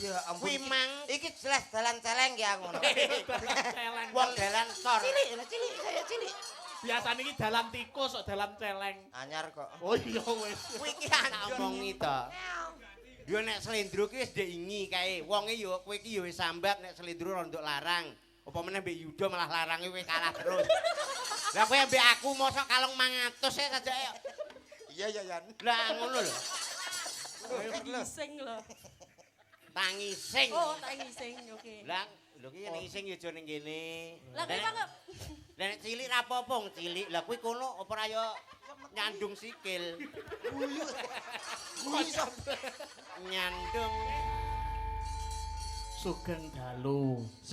Iya ampun. Kuwi mang Iki jelas dalan celeng ya ngono. Celeng. wong dalan sor. Cilik saya cilik. Biasane iki dalan tikus kok dalan celeng. Anyar kok. Oh iya wis. Kuwi iki anjon omongi to. Yo nek slendro ki wis ndek ingi kae. Wonge yo kowe iki yo wis sambat nek slendro rondok larang. Apa meneh mbek Yuda malah larange kowe kalah terus. Lah kowe mbek aku mosok kalong 500 e sajake. Iya ya Yan. Lah ngono lho. Ngising lho. Tangising. Oh, tak ngising. Oke. Lah lho ki nek ising yo aja ning kene. Lah kuwi kok Nek cilik ra apa-apa wong cilik. Lah kuwi kono apa ra yo nyandung sikil. Nyandung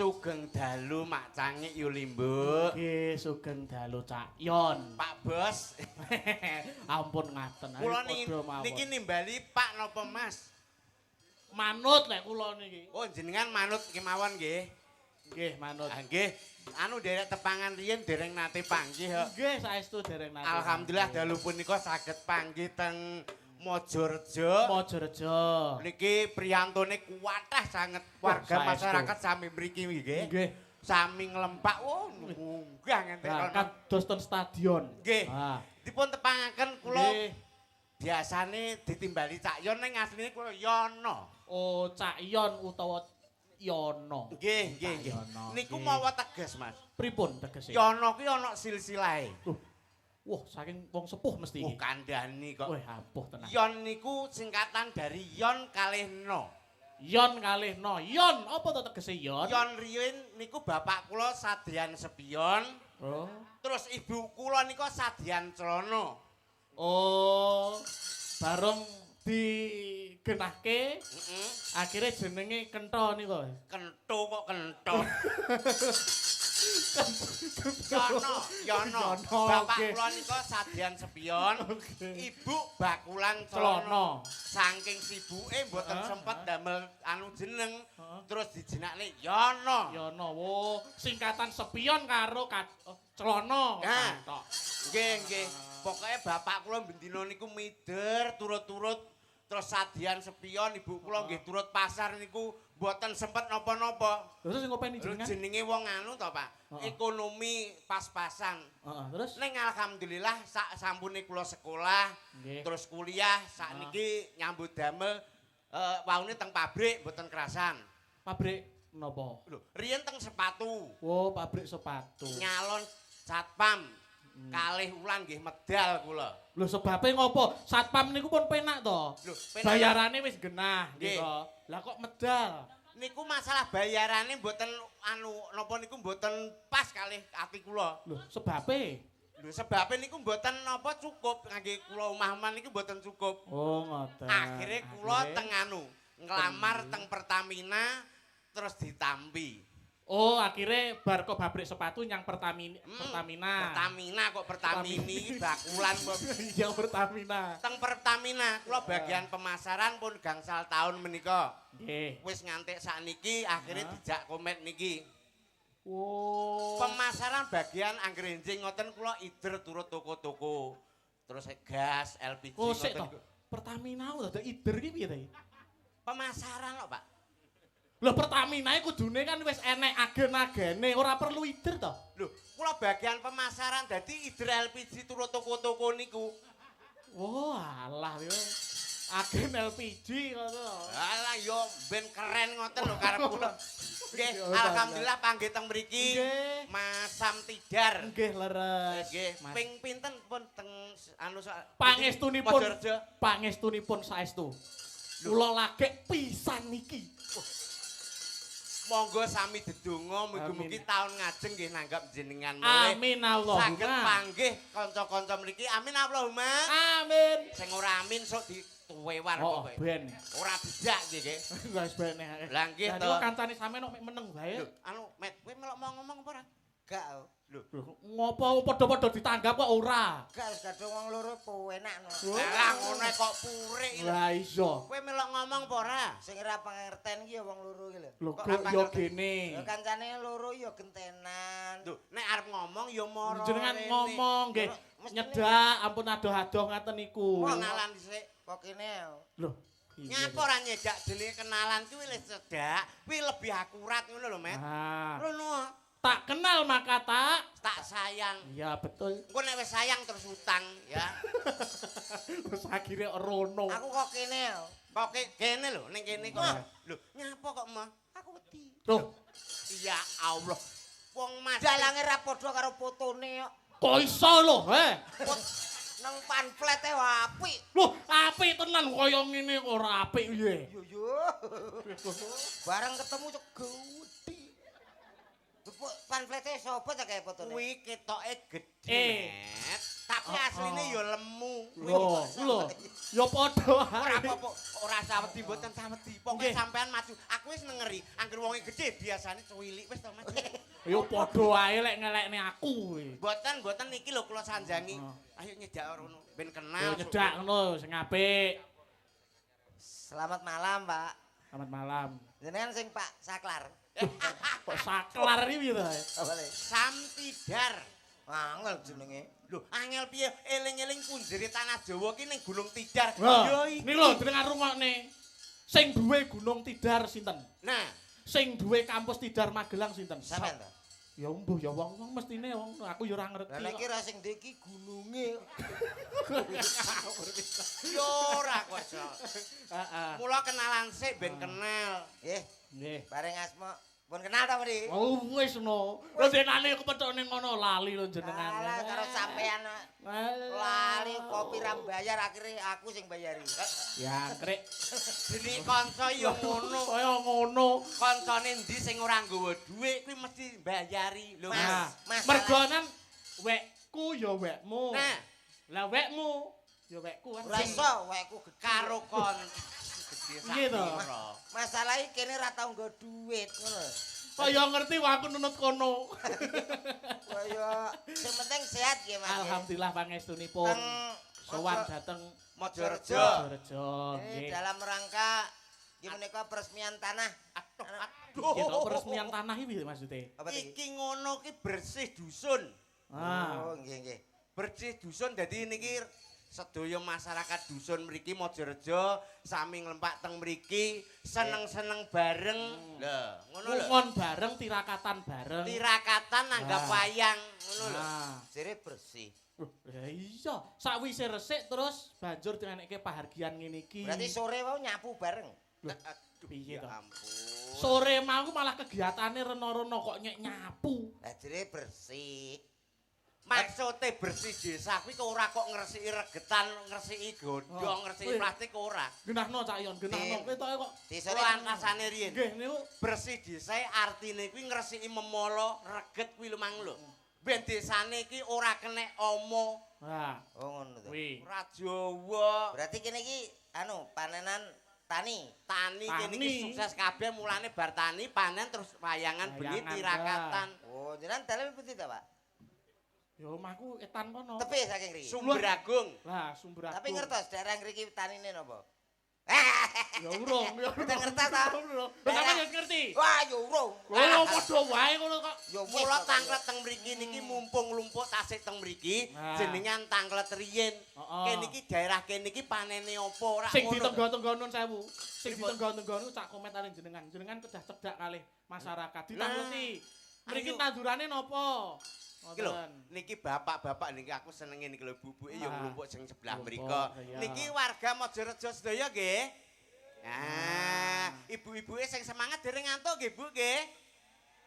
Sugeng dalu mak cangik yo limbuk. Nggih, sugeng dalu Cak Yon. Pak Bos. Ampun ngaten. Kula niki nimbali Pak napa Mas? Manut lek kula niki. Oh jenengan manut kemawon nggih. Nggih, manut. Ah nggih. Anu derek tepangan riyen dereng nate panggih kok. Nggih, saestu dereng nate. Alhamdulillah dalu punika saged panggih teng Mojorejo. Mojorejo. Niki priyantone kuwathah sanget warga masyarakat sami mriki nggih. Nggih. Sami nglempak munggah ngenten kono. Kados ten stadion. Nggih. Dipun tepangaken kula Nggih. biasane ditimbali Cak Yon ning asline kula Yono. Oh, Cak Yon utawa Yono. Nggih, nggih, nggih. Yono, Niku nggih. mawa teges, Mas. Pripun tegese? Yono kuwi ana silsilahe. Wah, saking wong sepuh mesti iki. Kandhani kok. Wah, apuh tenan. Yon niku singkatan dari Yon kalih No. Yon kalih no. Yon, apa to tegese Yon? Yon riyin niku bapak kula sadyan sepion. Oh. Terus ibu kula niku sadyan celana. Oh. Bareng digenahke, akhirnya jenenge Kentho niku. Kentho kok kentho. Yono. Bapak kula niku sadyan sepion. Ibu bakulan celana. Saking sibuke mboten sempet damel anu jeneng. Terus dijenakne Yono. Yono, wo singkatan sepion karo celana. Nah, nggih, nggih. Pokoke bapak kula bendina niku mider turut-turut terus sadyan sepion, ibu kula nggih turut pasar niku mboten sempet napa-napa. Terus sing ngopeni jenengan? Jenenge wong anu to, Pak. Ekonomi pas-pasan. Terus ning alhamdulillah sak sampune kula sekolah, terus kuliah, sakniki nyambut damel waune teng pabrik mboten kerasan. Pabrik napa? Lho, riyen teng sepatu. Oh, pabrik sepatu. Nyalon satpam. Kalih wulan nggih medal kula. Lho sebabe ngopo? Satpam niku pun penak to. Lho, bayarane wis genah nggih. Lah kok medal? Niku masalah bayarane mboten anu napa niku mboten pas kalih ati kula. Lho sebabe? Lho sebabe niku mboten napa cukup kangge kula omah-omah niku mboten cukup. Oh ngoten. Akhire kula teng anu nglamar teng Pertamina terus ditampi. Oh, akhirnya bar kok pabrik sepatu yang Pertamina. Pertamina kok Pertamini bakulan kok. Iya Pertamina. Teng Pertamina kula bagian pemasaran pun gangsal tahun menika. Nggih. Wis ngantek sakniki akhirnya dijak komet niki. Oh. Pemasaran bagian anggrenjing ngoten kula ider turut toko-toko. Terus gas, LPG ngoten. Pertamina udah ider iki piye ta? Pemasaran lho, Pak. Lho Pertamina kudune kan wis enek agen-agene, ora perlu ider to. Lho, kula bagian pemasaran dadi ider LPG turut toko-toko niku. Oh, alah yo. Agen LPG ngono. Alah yo ben keren ngoten lho karep kula. Nggih, alhamdulillah panggih teng mriki. Masam Tidar. Nggih, leres. Nggih, ping pinten pun teng anu pangestunipun saestu. Kula lagek pisan niki. Monggo sami dedonga mugi-mugi taun ngajeng nggih nanggap jenengan mulih. Amin Allahumma. Saged panggih kanca-kanca mriki. Amin Allahumma. Amin. Sing ora amin sok dituwewar pokoke. Ben. Ora dijak nggih nggih. Wis bene. Lah nggih to. Lah kancane sampean kok meneng wae. Lho, anu Met, kowe melok mau ngomong apa ora? Gak. Lho, ngopo padha-padha ditanggap kok ora? Gak wis kadung wong loro penak no. Lah ngono kok purik. Lah iso. Kowe melok ngomong apa ora? Sing ora pangerten iki ya wong loro iki lho. Lho kok yo gene. Ya kancane loro ya gentenan. Lho, nek arep ngomong ya moro. Jenengan ngomong nggih. Nyedak ampun adoh-adoh ngaten niku. Kenalan dhisik. Kok kene. Lho, Nyapa ora nyedak jenenge kenalan kuwi wis cedak, kuwi lebih akurat ngono lho, Met. Ah, Ngono. tak kenal maka Tak sayang. Iya betul. Engko nek wis sayang terus utang, ya. Terus akhirnya rono. Aku kok kene. Kok kene lho, ning kene kok. Mah. Lho, nyapa kok, Mah? Aku wedi. Tuh, Ya Allah. Wong Mas Dalange ra padha karo fotone kok. kok iso lho, Nang pamflete apik. Loh, apik tenan kaya ngene kok ora apik piye? Yo. Bareng ketemu cek gede. Pamflete sapa ta kae fotone? kuwi ketoke gedhe, Eh. Met. Tapi asline ya lemu. Lho, ya padha Ora ae. apa-apa, ora sawedi mboten sawedi. Pokoke Nggih. sampean maju. Aku wis nengeri, anggere wonge gedhe biasane cuwilik wis to, Mas. Ya padha ae lek ngelekne aku kuwi. Mboten niki lho kula sanjangi. Oh. Ayo nyedak rono ben Ya kenal. nyedak ngono sing apik. Selamat malam, Pak. Selamat malam. Jenengan sing Pak Saklar. Kok saklar iki piye to? Apa le? Samtidar. Angel jenenge. Lho, angel piye eling-eling punjere tanah Jawa ki ning Gunung Tidar. Wah, Yo iki. iki lho jenengan rungokne. Sing duwe Gunung Tidar sinten? Nah, Sing duwe kampus Tidar Magelang sinten? Sampeyan to? Ya mbuh ya wong mestine wong aku ya ora ngerti. Lah nek ki ra sing ndek iki gununge. yo ora kok. Heeh. Mula kenalan sik ben kenal. Nggih, Nggih. bareng asma. Pun kenal ta, Pri? Oh wis no. Lho denane kepethuk ning ngono lali lho jenengan. Alah karo sampean lali kopi ra bayar akhirnya aku sing bayari. Ya krek. Jenenge kanca ya ngono. Kaya ngono. Kancane ndi sing ora nggawa dhuwit kuwi mesti mbayari. Lho, Nah, Mas. mergonan wekku ya wekmu. Nah, Lah wekmu ya wekku kan. Ora iso wekku gede. karo kon gede Iya toh. sakira. Masalahe kene ra tau nggo duit ngono. Kaya ngerti wong aku nunut kono. Kaya sing penting sehat nggih, Mas. Alhamdulillah pangestunipun. Teng Sowan dhateng Mojorejo. Mojorejo. Ini Nggih. dalam rangka iki menika peresmian tanah. Iki kok peresmian tanah iki piye maksudnya? Apa iki? Iki ngono ki bersih dusun. Ah. Oh, nggih nggih. Bersih dusun dadi niki sedaya masyarakat dusun mriki Mojorejo sami nglempak teng mriki seneng-seneng bareng. Lah, ngono lho. Ngungon bareng, tirakatan bareng. Tirakatan nanggap Ah. wayang, ngono lho. Ah. Jere bersih. Ya iya, sakwise resik terus banjur dienekke pahargyan ngene iki. Berarti sore wau nyapu bareng. Aduh, piye ya to? ampun. Sore mau malah kegiatane rena-rena kok nyek nyapu. Lah jere bersih. Maksudnya bersih desa kuwi kok ora kok ngresiki regetan, ngresiki godhong, Oh. ngresiki Wih. plastik kok ora. Genahno Cak Yon, genahno. Kowe tok kok Desane Kuwi antasane riyen. nggih niku Bersih desa artine kuwi ngresiki memolo, reget kuwi lho mang lho. Ben desane iki ora kenek omo, Wah, Oh ngono to. kuwi. ora Jawa. Berarti kene iki anu panenan tani. Tani kene Tani. iki sukses kabeh mulane bar tani panen terus wayangan bengi Wayangan, tirakatan. Oh, jenengan dalan putih ta, Pak? Ya omahku etan kono. Tepi saking mriki. Sumber Agung. Lah, sumber aku. Tapi ngertos daerah mriki tanine napa? Ya urung, ya urung. Kita ngerti ta? Urung. Lah sampeyan wis ngerti. Wah, yo urung. Oh, padha wae ngono kok. Yo Mula tangklet teng mriki niki mumpung lumpuk tasik teng mriki Nah. jenengan tangklet riyin. Heeh. Kene iki daerah kene iki panene apa ora Sing ngono. ditenggo-tenggo nun sewu. Sing Pripun? ditenggo-tenggo nun cak komentare jenengan. Jenengan kedah cedak kalih masyarakat. Ditangkleti. Mriki Ayo. tandurane napa? Iki lho, Ngoten. niki bapak-bapak niki aku senenge niki lho bubuke ya Ah. nglumpuk sing sebelah Nglumpuk, mriko. iya. Niki warga Mojorejo sedaya nggih. Nah, ibu-ibuke sing semangat dereng ngantuk nggih, Bu nggih.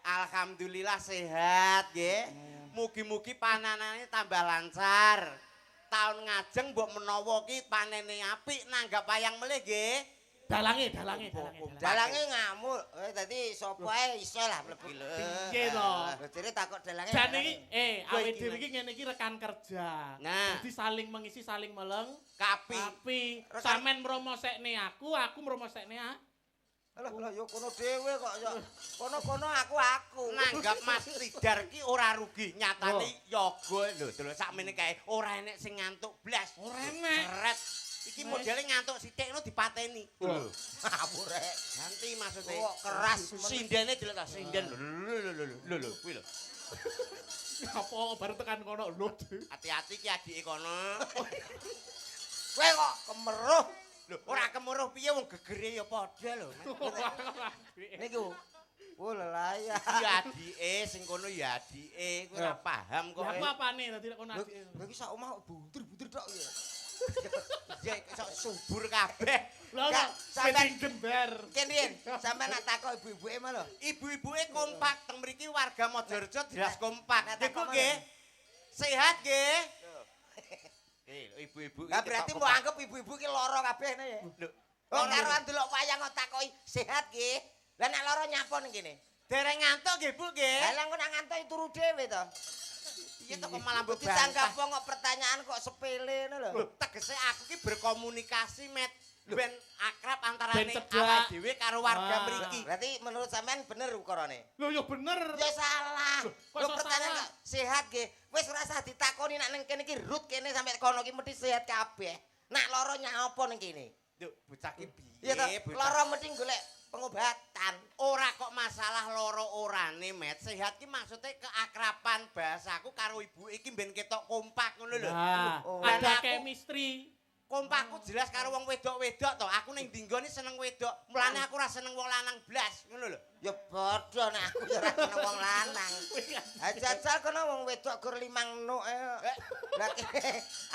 Alhamdulillah sehat nggih. Mugi-mugi pananane tambah lancar. Tahun ngajeng mbok menawa ki panene apik nanggap wayang melih nggih. Dalange. Dalange ngamuk. Dadi sapa ae iso lah mlebu. Piye to? Jere takok dalange. Dan iki Kowe awake iki, dhewe iki ngene iki rekan kerja. Nah. Jadi saling mengisi, saling meleng. Kapi. Tapi sampean mromosekne aku mromosekne Lah yo kono dhewe kok yo. Kono-kono aku. Nanggap Mas Tidar ki ora rugi, nyatane yoga lho, lho sakmene kae ora enek sing ngantuk blas. Ora enek. Seret. Iki modele ngantuk sithik ngono dipateni. Lho. Ngawur rek. Ganti maksudnya. Kok keras Sindene delok ta sinden. Lho kuwi lho. Apa baru tekan kono lho. Hati-hati ki adike kono. Kowe kok kemeruh. Lho, ora kemuruh piye wong gegere ya padha lho. Niku. Oh lelaya. Iki adike sing kono ya adike, kowe ora paham kok. Lah apane dadi kono adike. Lho iki sak omah buntir-buntir tok ya. Ya sok subur kabeh. Lah ora sampeyan gembar. Kenien, sampean nak takok ibu-ibuke mah lho. Ibu-ibuke kompak teng mriki warga Majarejo jelas kompak. Nek Ibu nggih. Sehat nggih. Ibu-ibu. Lah berarti mbok anggap ibu-ibu ki lara kabeh ya. Lho, Oh karo ndelok wayang kok takoki sehat nggih. Lah nek lara nyapa ning kene. dereng ngantuk nggih, Bu nggih. Lah engko nak ngantuk turu dhewe to. Iya to kok malah mbok Ditanggap wong kok pertanyaan kok sepele ngono lho. Lho, tegese aku ki berkomunikasi met ben akrab Ben antarane cedhak. awake dhewe karo warga Ah. mriki. Berarti menurut sampean bener ukurane. Lho ya bener. Ya salah. kok Lho iso pertanyaan salah? kok sehat nggih. Wis ora usah ditakoni nak ning kene iki rut kene sampe kono iki mesti sehat kabeh. Nak lara nyapa ning kene? Lho, bocah ki Iya piye, to, bocah? lara mesti golek pengobatan. Ora kok masalah loro orane, Met. Sehat ki maksudnya keakraban bahasaku karo ibu iki ben ketok kompak ngono lho. Nah, Oh. Dan ada aku- chemistry. Kompakku jelas karo wong wedok-wedok to. Aku ning dinggone seneng wedok. Mulane aku ora seneng wong lanang blas, ngono lho. Ya padha nek aku ya ora seneng wong lanang. Ha jajal kono wong wedok gur limang nuk Lah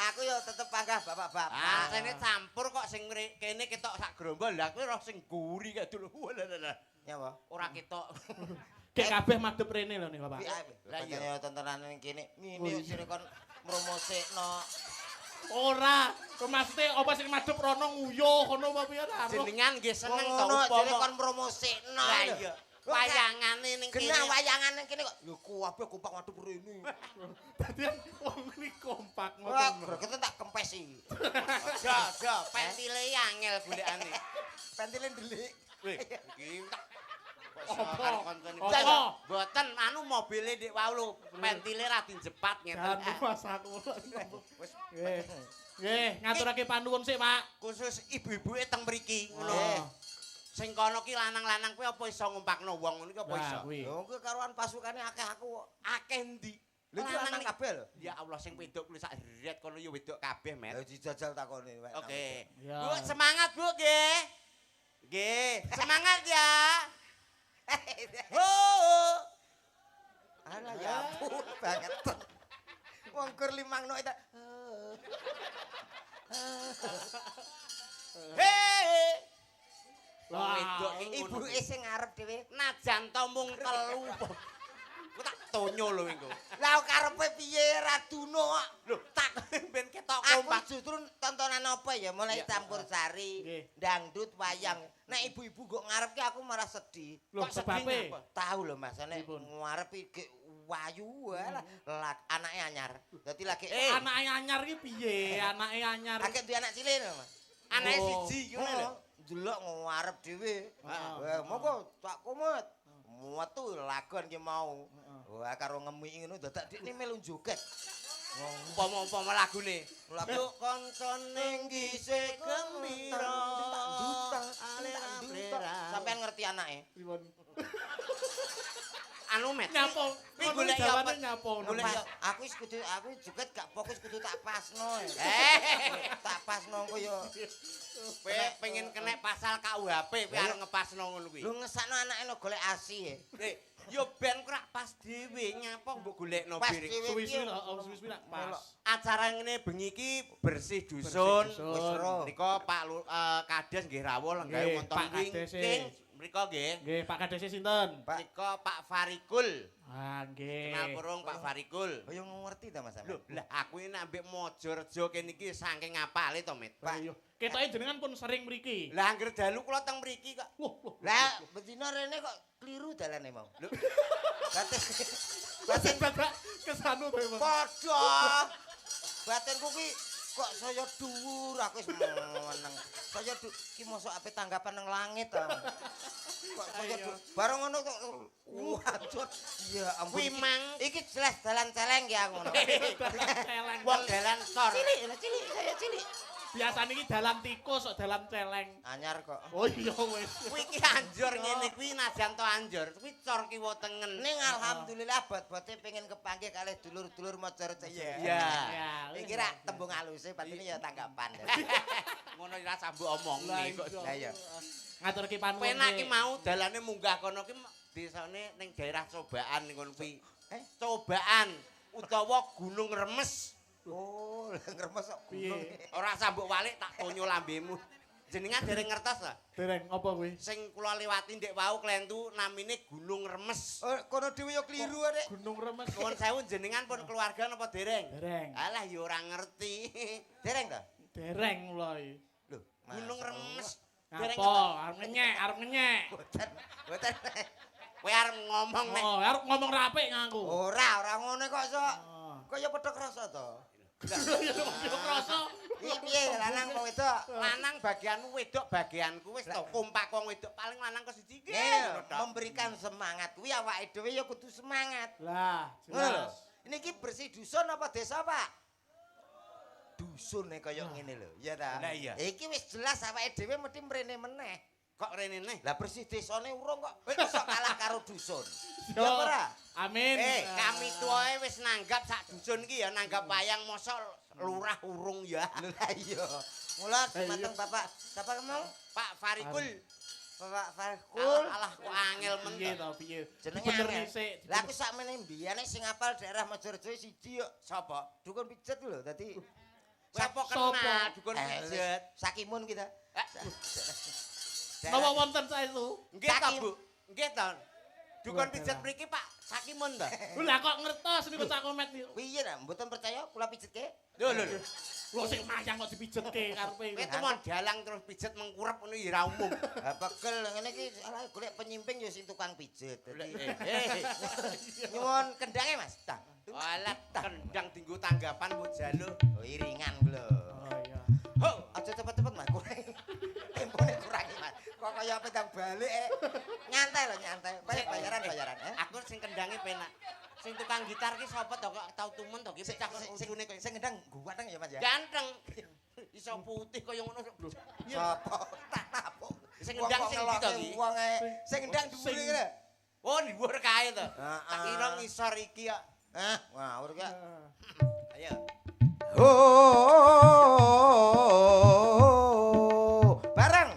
aku ya tetep panggah bapak-bapak. Ah, kene campur kok sing kene ketok sak gerombol. Lah kuwi roh sing guri kae dulu. Walah. Ya apa? Ora ketok. Kayak kabeh madhep rene lho nih, Bapak. Lah iya tontonan ning kene. Ngene sire kon mromosekno. Ora, kok maksudnya apa sing madhep rono nguyuh ngono apa piye ta? Jenengan nggih seneng to Ngono jare kon upama. mromosekno. Lah iya. Wayangane ning kene. Genah wayangan ning kene kok. Lho kabeh kompak madhep rene. Dadi wong iki kompak Wah, ngoten. gregetan tak kempesi. Jo, pentile angel golekane. Pentile ndelik. Wih, iki tak Apa? Apa? Apa? Boten anu mobile Dik Waulu, pentile ra dijepat Jangan ngeten. mas aku. Wis Nggih. Nggih, ngaturake panuwun sik, Pak. khusus ibu-ibuke teng mriki ngono. Oh. Sing kono ki lanang-lanang kuwi apa iso ngumpakno wong ngono ki apa iso? Nah, kuwi. Lho kuwi karuan pasukane akeh aku. Akeh ndi? Lho iki lanang kabeh lho. Ya Allah sing wedok kuwi sak ret kono ya wedok kabeh, Met. Lho dijajal takone wae. Oke. Ya. Bu, semangat Bu nggih. Nggih, semangat ya. Ho. Alah ya ampun banget. Wong kur limang nuk itu. Hei. Wong Wah, wedok ki Ibu ngono. sing ngarep dhewe. Najan to mung telu. Ku tak tonyo lho engko. Lah karepe piye ra duno kok. Lho, tak ben ketok Aku kompak. justru tontonan apa ya mulai Ya. campur sari, Nggih. dangdut, wayang. Nek ibu-ibu kok ngarep ki aku malah sedih. Lho, Kok sedih sebabe. ngapa? Tahu lho Mas, nek Pripun? ngarep iki wayu lah anake anyar. Dadi lagi Anake anyar iki piye? Anake anyar. akeh duwe anak cilik lho Mas. Anake Oh. siji ngono lho. Delok ngarep dhewe. Heeh. Wah, monggo tak kumut. Metu lagon ki mau. Wah, karo ngemi ngono dadak dikne melu joget. Umpama-umpama lagune. Lagu Yuk koncone ngise gembira. Sampean ngerti anake? Pripun? Anu Met. Nyapa? Kuwi golek jawane apa? nyapa? Golek Pas, ya. aku joget gak fokus kudu tak pasno. Tak pasno engko yo. Kowe pengen kena pasal KUHP kowe arep ngepasno ngono kuwi. Lu ngesakno anake lo golek asi. Yo ben kok pas dhewe nyapa mbok golekno Pas birik. dhewe Suwi-suwi piye? lah, suwi-suwi lah pas. Acara ngene bengi iki bersih dusun. Bersih dusun. Wis ro. Nika Pak Kades nggih rawuh lenggawe Nggih, wonten Pak Kades. wingking. Mriko nggih. Nggih, Pak Kades sinten? Nika Pak Farikul. Ah, nggih. Kenal kurung Pak Farikul. Oh yo ngerti ta Mas. Lho, lah aku ini ambek Mojorejo kene iki saking ngapale to, Met. Pak, yo. Ketoke jenengan pun sering mriki. Lah anggere dalu kula teng mriki kok. Loh. Lah, betina rene kok kliru dalane mau. Lho, Batin Bapak kesanu to, Pak. padha. Batinku ki kok saya dhuwur aku wis meneng. Saya ki mosok ape tanggapan nang langit ta. Kok saya bareng ngono kok waduh. Ya ampun. kuwi mang Iki jelas dalan celeng ya ngono. Celeng. wong dalan sor. Cilik, cilik, saya cilik. Biasane iki dalan tikus kok dalan celeng. Anyar kok. Oh iya wis. Kuwi iki anjur ngene kuwi najan to anjur. Kuwi cor kiwa tengen. Ning alhamdulillah bot-bote pengen kepanggih kalih dulur-dulur Majareja. Iya. Ya. Iki ra tembung aluse patine ya tanggapan. Ngono ora sambuk omongne kok. Lah iya. Ngaturke panuwun. Penak ki mau dalane munggah kono ki desane ning daerah Cobaan ngono kuwi. Cobaan utawa Gunung Remes. Oh, lah ngremes kok gunung. Ora sambuk walik tak tonyo lambemu. Jenengan dereng ngertos ta? Dereng apa kuwi? Sing kula liwati ndek wau klentu namine Gunung Remes. Oh, kono dhewe ya kliru, Dik. Gunung Remes. Nuwun sewu jenengan pun keluarga napa dereng? Dereng. Alah ya ora ngerti. Dereng ta? Dereng mulai. Lho, Gunung Mas. Remes. Dereng Apa? Arep ngenyek, arep ngenyek. Boten, boten. kowe arep ngomong nek Oh, arep ngomong rapik ngaku. Ora ngono kok, Sok. Oh. Kaya padha krasa to. Ya kok krasa. Iki piye lanang apa wedok? lanang bagianmu wedok bagianku wis to kompak wong wedok paling lanang ke siji iki. Memberikan semangat kuwi awake dhewe ya kudu semangat. Lah, Ngono lho. jelas. Niki bersih dusun apa desa, Pak? Dusun kaya ngene lho, iya ta? Lah iya. Iki wis jelas awake dhewe mesti mrene meneh. Kok rene neh? Lah bersih desane urung kok. Kok kalah karo dusun. Yo, Ya ora? Amin. Kami tuae wis nanggap sak dusun ki ya nanggap wayang mosok lurah urung ya. Lah iya. Mula dumateng Bapak sapa kemau? Pak Farikul. Bapak Farkul. Alah kok angel men. Piye to, piye? Jenenge Bener angel. dhisik. Lah aku sakmene mbiyane sing apal daerah Majareja siji yo. Sapa? Dukun pijet lho dadi Sapa Sopo? kenal dukun pijet? Sakimun kita. Napa wonten saestu? Nggih ta, Sakim. Bu. Nggih ta. Dukun Wah, pijet dalah. mriki Pak Sakimun ta? Lah kok ngertos niku Cak Komet niku. Piye ta? Mboten percaya kula pijetke? Lho lho. Lho sing mayang kok dipijetke karepe. Kowe temon dalang terus pijet mengkurep ngono ya ora umum. Lah pegel ngene iki salah golek penyimping ya sing tukang pijet. Dadi nyuwun kendange Mas. Tang. Alah kendang dinggo tanggapan Bu Jalu. Oh iringan lho. Oh iya. Ho, Aja cepet-cepet Mas. Tempone kurang Mas. Kok kaya pedang balik nyantai lho nyantai. Bayaran. aku sing kendange penak. Sing tukang gitar ki sapa to kok tau tumen to ki pecah untune koyo Sing ngendang guwateng ya Mas ya. ganteng. Iso putih kaya ngono. Sapa? Tak napuk. Sing ngendang sing ndi to ki? Wong sing ngendang dhuwur iki lho. Oh, dhuwur kae to. Tak Heeh. kira ngisor iki kok. Ngawur ki. Ayo. Bareng.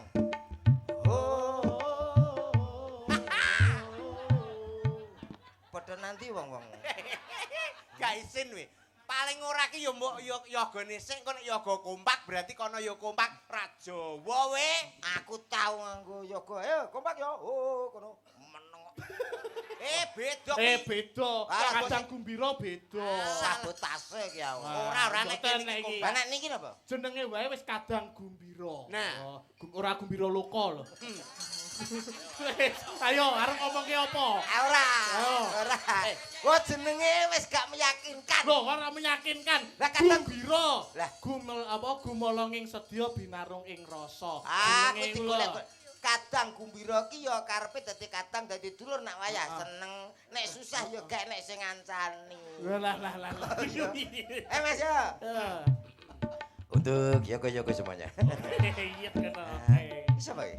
Padha nanti wong-wong. Gak isin we. Paling ora ki ya mbok yogane sing kok nek yoga kompak berarti kono ya kompak ra Jawa we. Aku tau nganggo yoga. Ayo kompak yo. Oh, kono. Meneng. Beda Eh ki. beda. Alah, Kadang gumbira beda. Sabotase ki ya. Ora nek Mboten kene nek iki iki. kompak. Anak niki napa? Jenenge wae wis kadang gumbira. Nah. Oh, ora gumbira loka lho. Ayo, arep ngomongke apa? Ora. Oh. Ora. Kok jenenge wis gak meyakinkan. Loh, ora meyakinkan. Lah, kadang- Gumbira. Lah. Gumel apa gumolong ing sedya binarung ing rasa. Aku Jenenge digolek lho. kadang gumbira ki ya karepe dadi kadang dadi dulur nak wayah seneng. Nek susah ya gak nek sing ngancani. Lah. Mas ya. Eh, Untuk yoga-yoga semuanya. Iya kena. Siapa iki?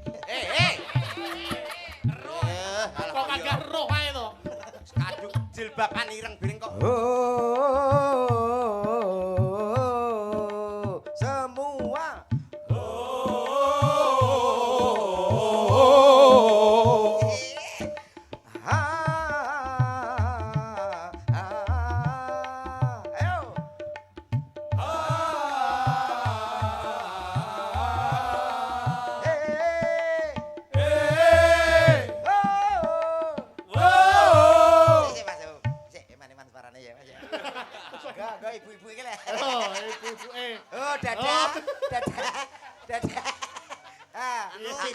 Kok kagak roh ae to. Kadung jilbaban ireng biring kok. Oh, semua. Ayo. Sik, Mas. Sik, eman-eman suarane ya, Mas. Gak ibu-ibu iki lho. Oh, ibu Oh, dadah. Dadah.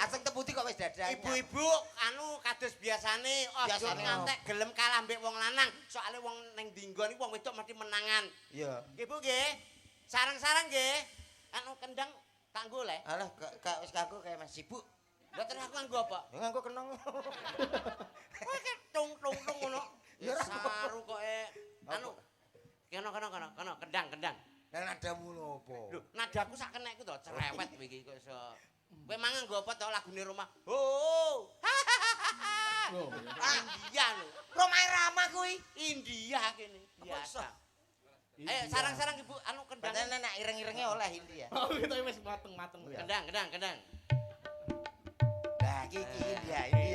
Aseng teputi kok wis dadah. Ibu-ibu anu kados biasane aja Biasane, ngantek gelem kalah mbek wong lanang. Soale wong ning dinggon iki wong wedok mesti menangan. Iya. Nggih Bu nggih. Sareng-sareng nggih. Anu kendang kanggo le. Alah, gak wis kanggo kaya Mas sibuk. Lah terus aku nganggo apa? Ya nganggo kenong. Kowe ki tung ngono. Ya Ya ora saru kok anu. Kono kendang. Lah nadamu nopo? Lho, nadaku sak kenekku to cerewet kowe iki kok iso. Kowe mangan nggo apa to lagune Roma? Oh. Loh. India lho. Roma Irama kuwi. India kene. Biasa. Iya. Ayo sarang-sarang Ibu anu kendang. Padahal nek ireng-irenge oleh India. Oh, itu wis mateng-mateng ya. Kendang. Lah iki India iki.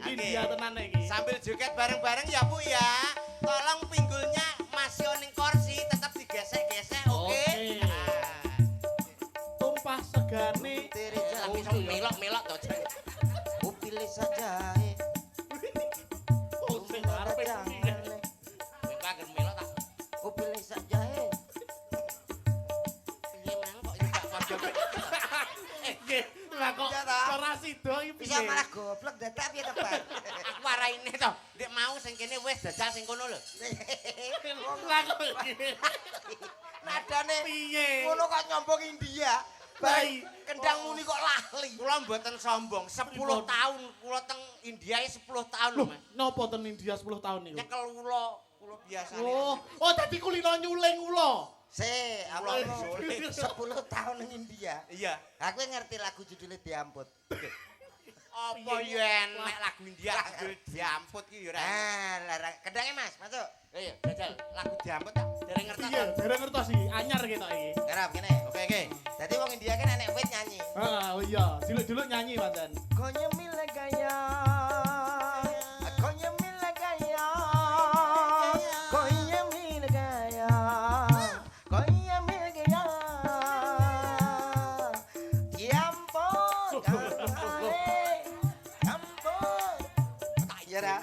India tenan iki. Sambil joget bareng-bareng ya Bu ya. Tolong pinggulnya masih ning kursi tetap digesek-gesek, oke? Oke. Tumpah segane. Lagi melok-melok to. Pilih saja. Oh, sing arepe piye? Kowe kaget melok tak. Pilih saja. Piye mang kok iki gak padha. Nggih, lah kok Iya, ta? ora sida iki Bisa piye? malah goblok dadak piye tebar. Aku waraine to. Ndek mau sing kene wis jajal sing kono lho. Lah kok iki. Nadane Piye? ngono kok nyombong India. Baik, kendang muni kok lali. Kula mboten sombong, 10 tahun kula teng India 10 tahun lho, Loh, Mas. napa ten India 10 tahun niku? Nyekel kula biasane. Oh, dadi kulino nyuling ula. Se, Kula apa disuling. 10 tahun ning India. Iya. Aku ngerti lagu judulnya Diamput. Apa yo enek lagu India judul Diamput ki yo ora. Larang kendangnya Mas, masuk. Iya, jajal lagu Diamput tak dereng ngerti. Iya, dereng ngertos iki, anyar ketok iki. Ngarap kene. Oke. Jadi wong India kan enek wit nyanyi. Ah, oh iya, duluk-duluk nyanyi pancen. Konya mila gaya. Konya mila gaya. Konya mila gaya. Konya mila gaya. Diamput. Diamput. Tak iya ra.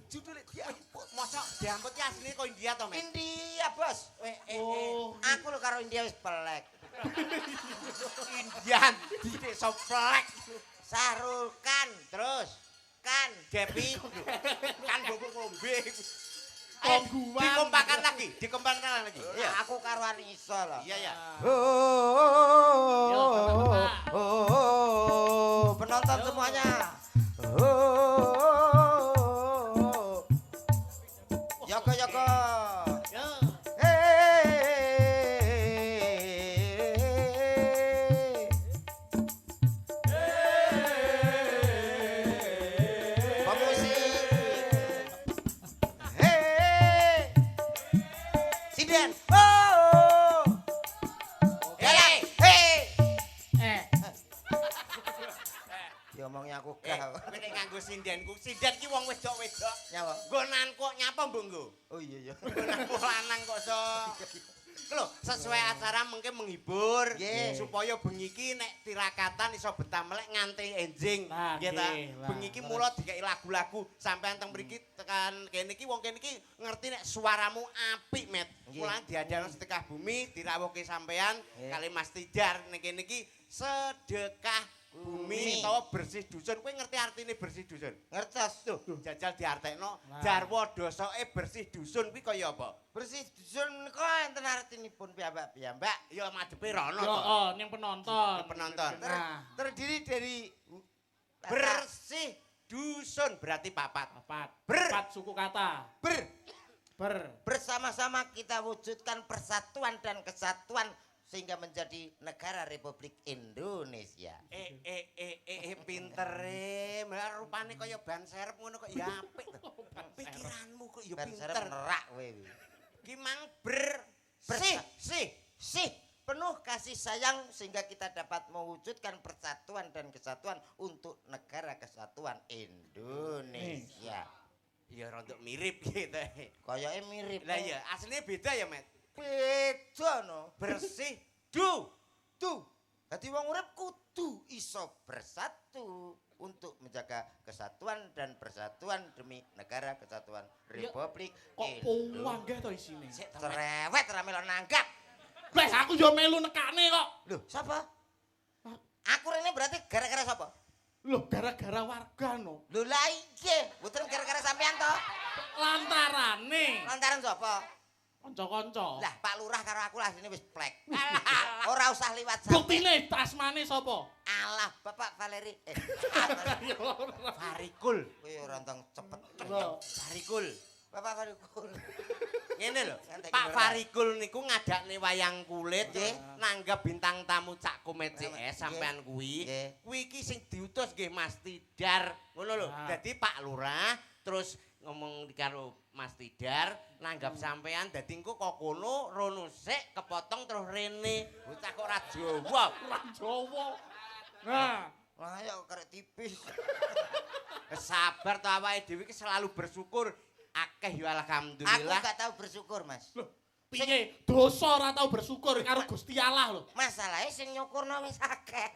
Judulnya Diamput. Mosok Diamput ki asline kok India to, Mas? India, Bos. Oh, Aku lho karo India wis pelek. Indian didik soplek. Sahrul Khan, Terus Khan. Depi kan bobok ngombe. Tongguan. Dikompakan lagi. Ya, aku karo Anissa lah. Iya ya. Yo, Bapak. Penonton semuanya. Yoko. Yo. Sinden. Diomongnya aku gak. Kowe nek nganggo sindenku, sinden ki wong wedok-wedok. Nyawa. Nggonan kok nyapa mbok nggo. Oh iya. Nggonan lanang kok so. Lho, sesuai acara mungkin menghibur Nggih. supaya bengi iki nek tirakatan iso betah melek nganti enjing. Nah, Nggih ta? nggih, lah. Bengi iki mula dikeki lagu-lagu sampean teng mriki tekan kene iki wong kene iki ngerti nek suaramu apik, Met. Nggih. Mula diajarno sedekah bumi dirawuhke sampean Nggih. kali Mas Tijar ning kene iki sedekah bumi Bumi. utawa bersih dusun. Kowe ngerti artine bersih dusun? Ngertos. Tuh, jajal diartekno Nah. jarwo dosoke bersih dusun kuwi kaya apa? Bersih dusun menika enten artinipun piyambak-piyambak. Ya madepe rono Yo, to. oh, ning penonton. Penonton. Nah, Terdiri dari Bersih dusun berarti papat. papat. Ber. Papat suku kata. Ber. bersama-sama kita wujudkan persatuan dan kesatuan sehingga menjadi negara Republik Indonesia. Pintere. Malah rupane kaya ban serep ngono kok ya apik to. Pikiranmu kok ya Ben pinter. sarep nerak kowe. Ki mang bersih. Sih, penuh kasih sayang sehingga kita dapat mewujudkan persatuan dan kesatuan untuk negara kesatuan Indonesia. Ya rontok mirip gitu. Kayaknya mirip. Lah ya, aslinya beda ya, Met. beda no. Bersih Tuh. Dadi wong urip kudu iso bersatu untuk menjaga kesatuan dan persatuan demi negara kesatuan Republik Kok puwanggeh to isine? Sik to, Met. Cerewet ra melo nanggap. Wes aku yo melu nekane kok. Loh, sapa? Aku rene berarti gara-gara sapa? Loh, gara-gara warga no. Lho lah iya, mboten gara-gara sampean to. Lantarane Lantaran sapa? kanca-kanca. Lah Pak Lurah karo aku lah sini wis plek. Ora usah liwat sampe. Buktine tasmane sapa? Alah, Bapak Valeri. Yo. Farikul. Kowe ora enteng cepet. Loh. Farikul. Bapak Farikul. Ngene lho, Ngantek Pak ora. Farikul niku ngadakne wayang kulit nanggap bintang tamu Cak Komet CS sampean kuwi. Nggih. Kuwi iki sing diutus nggih Mas Tidar. Ngono lho. Ah. Dadi Pak Lurah terus ngomong karo Mas Tidar nanggap sampean dadi engko kok kono rono sik kepotong terus rene. Bocah kok ora Jawa. Ora Jawa. Nah, Lah ya karek tipis. Sabar to awake dhewe iki selalu bersyukur. Akeh ya Aku alhamdulillah. gak tahu bersyukur, Mas. piye dosa ora tau bersyukur karo Gusti Allah lho. Masalahnya sing nyukurno wis akeh.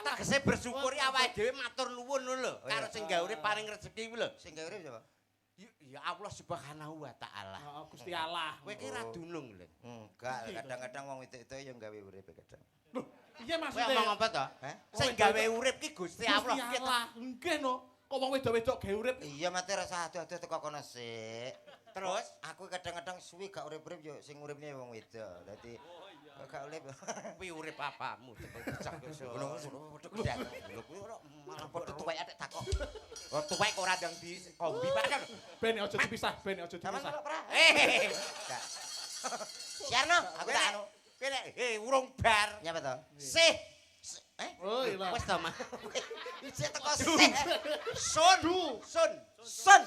Tegese bersyukuri awake dhewe matur nuwun lho karo sing gawe urip paring rezeki kuwi lho. Sing gawe urip sapa? Ya Allah Subhanahu wa taala. Heeh, Gusti Allah. Kowe iki ra dunung lho. Enggak, kadang-kadang wong itu yang gawe urip kadang. Lho, piye Kowe maksudnya? ngomong apa to? Hah? Sing gawe urip ki Gusti Allah. Gusti Allah. Nggih no. Kok wong wedok-wedok gawe urip. Iya mate rasa adu-adu teko kono sik. Terus Aku kadang-kadang suwi gak urip-urip yo sing uripne wong wedok. Dadi gak urip. kuwi urip apamu? Ngono Lho kuwi ora malah padha tuwek atik takok. Oh tuwek ora ndang di kombi padahal. Ben aja dipisah, ben aja Sampeyan dipisah. kok pra? Gak. Siarno, aku tak anu. Kowe nek urung bar. Nyapa to? Sih. Oh iya. Wis to, Mas. Isih teko sik. Sun. Sun. Sun.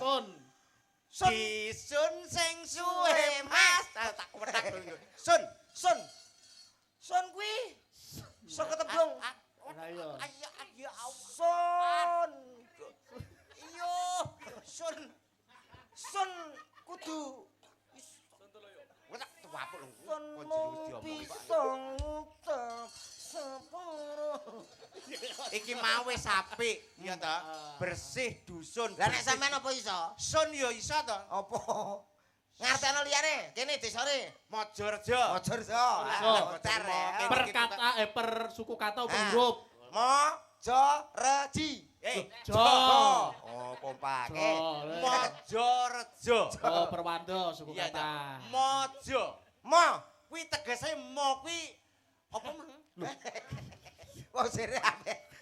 Son. Disun sing suwe Mas. Tak kuwetak dulu. Sun. Sun. Sun kuwi saka tebung. Lah iya. Ayo Sun. Iyo. Sun. Sun kudu Wetak tuwapuk lho. sun Kok mung diomong, Pak. bisa ngucap sepuro. Iki mau wis apik, ya ta? Bersih dusun. Lah nek bersih. sampean apa iso? Sun ya iso to. Apa? Ngarteno liyane, kene desane. Mojorejo. Ojo iso. Mocar ya. Per kata per suku kata apa Ah. huruf? Mojoreji. Jo. Oh, kompak. Mojorejo. Oh, Perwando suku Iya, kata. Ta. Mojo. Mo. Kuwi tegese mo kuwi apa mah? Wong sire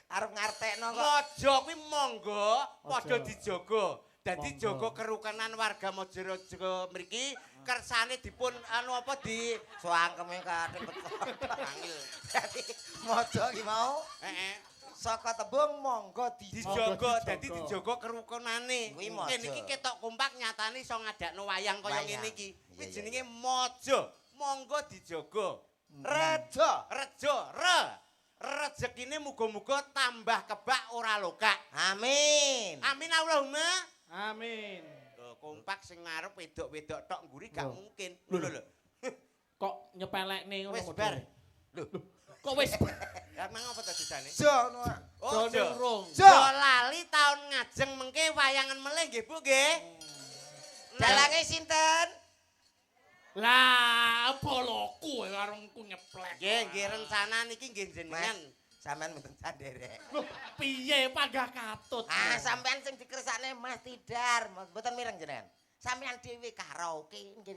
arep ngartekno kok. Mojo kuwi monggo padha Aja. dijaga. Dadi Monggo. jaga kerukunan warga Mojorejo mriki kersane dipun anu apa di Soangkeme kathik angil. Dadi mojo iki mau saka tebung monggo dijaga dijaga. dadi dijaga kerukunane. Kuwi mojo. Kene iki ketok kompak nyatane iso ngadakno wayang kaya Wayang. ngene iki. Kuwi Iya, iya, jenenge mojo. Monggo dijaga. Rejo. Rejo, rezekine muga-muga tambah kebak ora lokak. Amin. Amin Allahumma. Amin. Lho, kompak sing ngarep wedok-wedok tok ngguri gak Lho. mungkin. Lho. Kok nyepelekne ngono Wis modele? bar. Lho, Kok wis ya mang apa to disane? Jo no. Oh, jane jo. urung. Jo. Jo lali taun ngajeng mengke wayangan melih nggih Bu nggih. Dalange sinten? Lah, boloku karo engko nyeplek. Nggih rencana niki nggih jenengan. Sampean mboten sanderek. Loh, piye panggah katut? Ah, sampean sing dikersakne Mas Tidar, mboten mireng jenengan. Sampean dhewe karaoke nggih.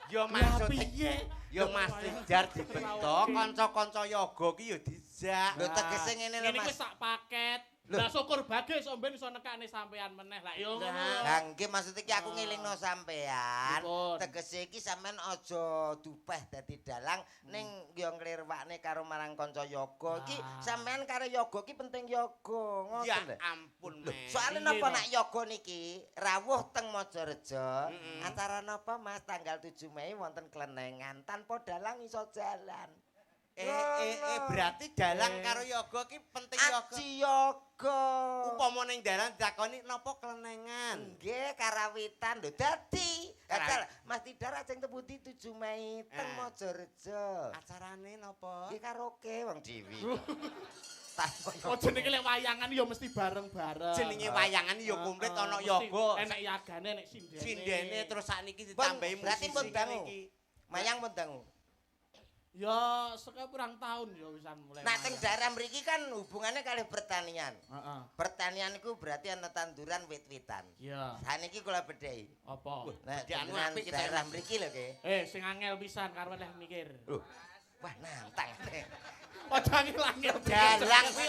Ya Lah maksud piye? ya Mas Tidar dibentuk kanca-kanca yoga ki ya dijak. Lho tegese ngene lho Ini Mas. wis sak paket. Loh. Lah syukur bagus omben iso nekane sampean meneh. Lah yo ngono. Lah nggih maksud iki aku ngelingno sampean. Dipun. Tegese iki sampean aja dupeh dadi dalang ning yo nglirwakne karo marang kanca yoga. Iki Ah. sampean karo yoga iki penting yoga. Ya Ngoten lho. ampun Lho, men. soalnya Iya, napa no. nak yoga niki rawuh teng Mojorejo. Mm-mm. Acara napa Mas tanggal 7 Mei wonten Klenengan tanpa dalang iso jalan. Berarti dalang Eh. karo yoga ki penting yoga. Aji yoga. Upama ning dalan dakoni napa klenengan. Nggih karawitan lho dadi. Kara- Kadal Mas Tidar ajeng tebuti 7 Mei teng Eh. Mojorejo. Acarane napa? Nggih karaoke wong Dewi. Tanpa Oh jenenge lek wayangan ya mesti bareng-bareng. Jenenge wayangan ya komplit ana Mesti yoga. Enek yagane, enek sindene. Sindene terus sakniki Pun, ditambahi berarti musisi pun dangu. niki. Mayang pun dangu. Ya saka pirang tahun ya wisan mulai. Nah teng daerah mriki kan hubungannya kali pertanian. Heeh. Pertanian iku berarti ana tanduran wit-witan. Iya. Saniki kula bedhei. Apa? Nah, Jadi anu jenengan apik kita daerah ini. mriki lho, Ki. Sing angel pisan karo leh mikir. Wah, nantang. Aja ngilangi. Dalang kuwi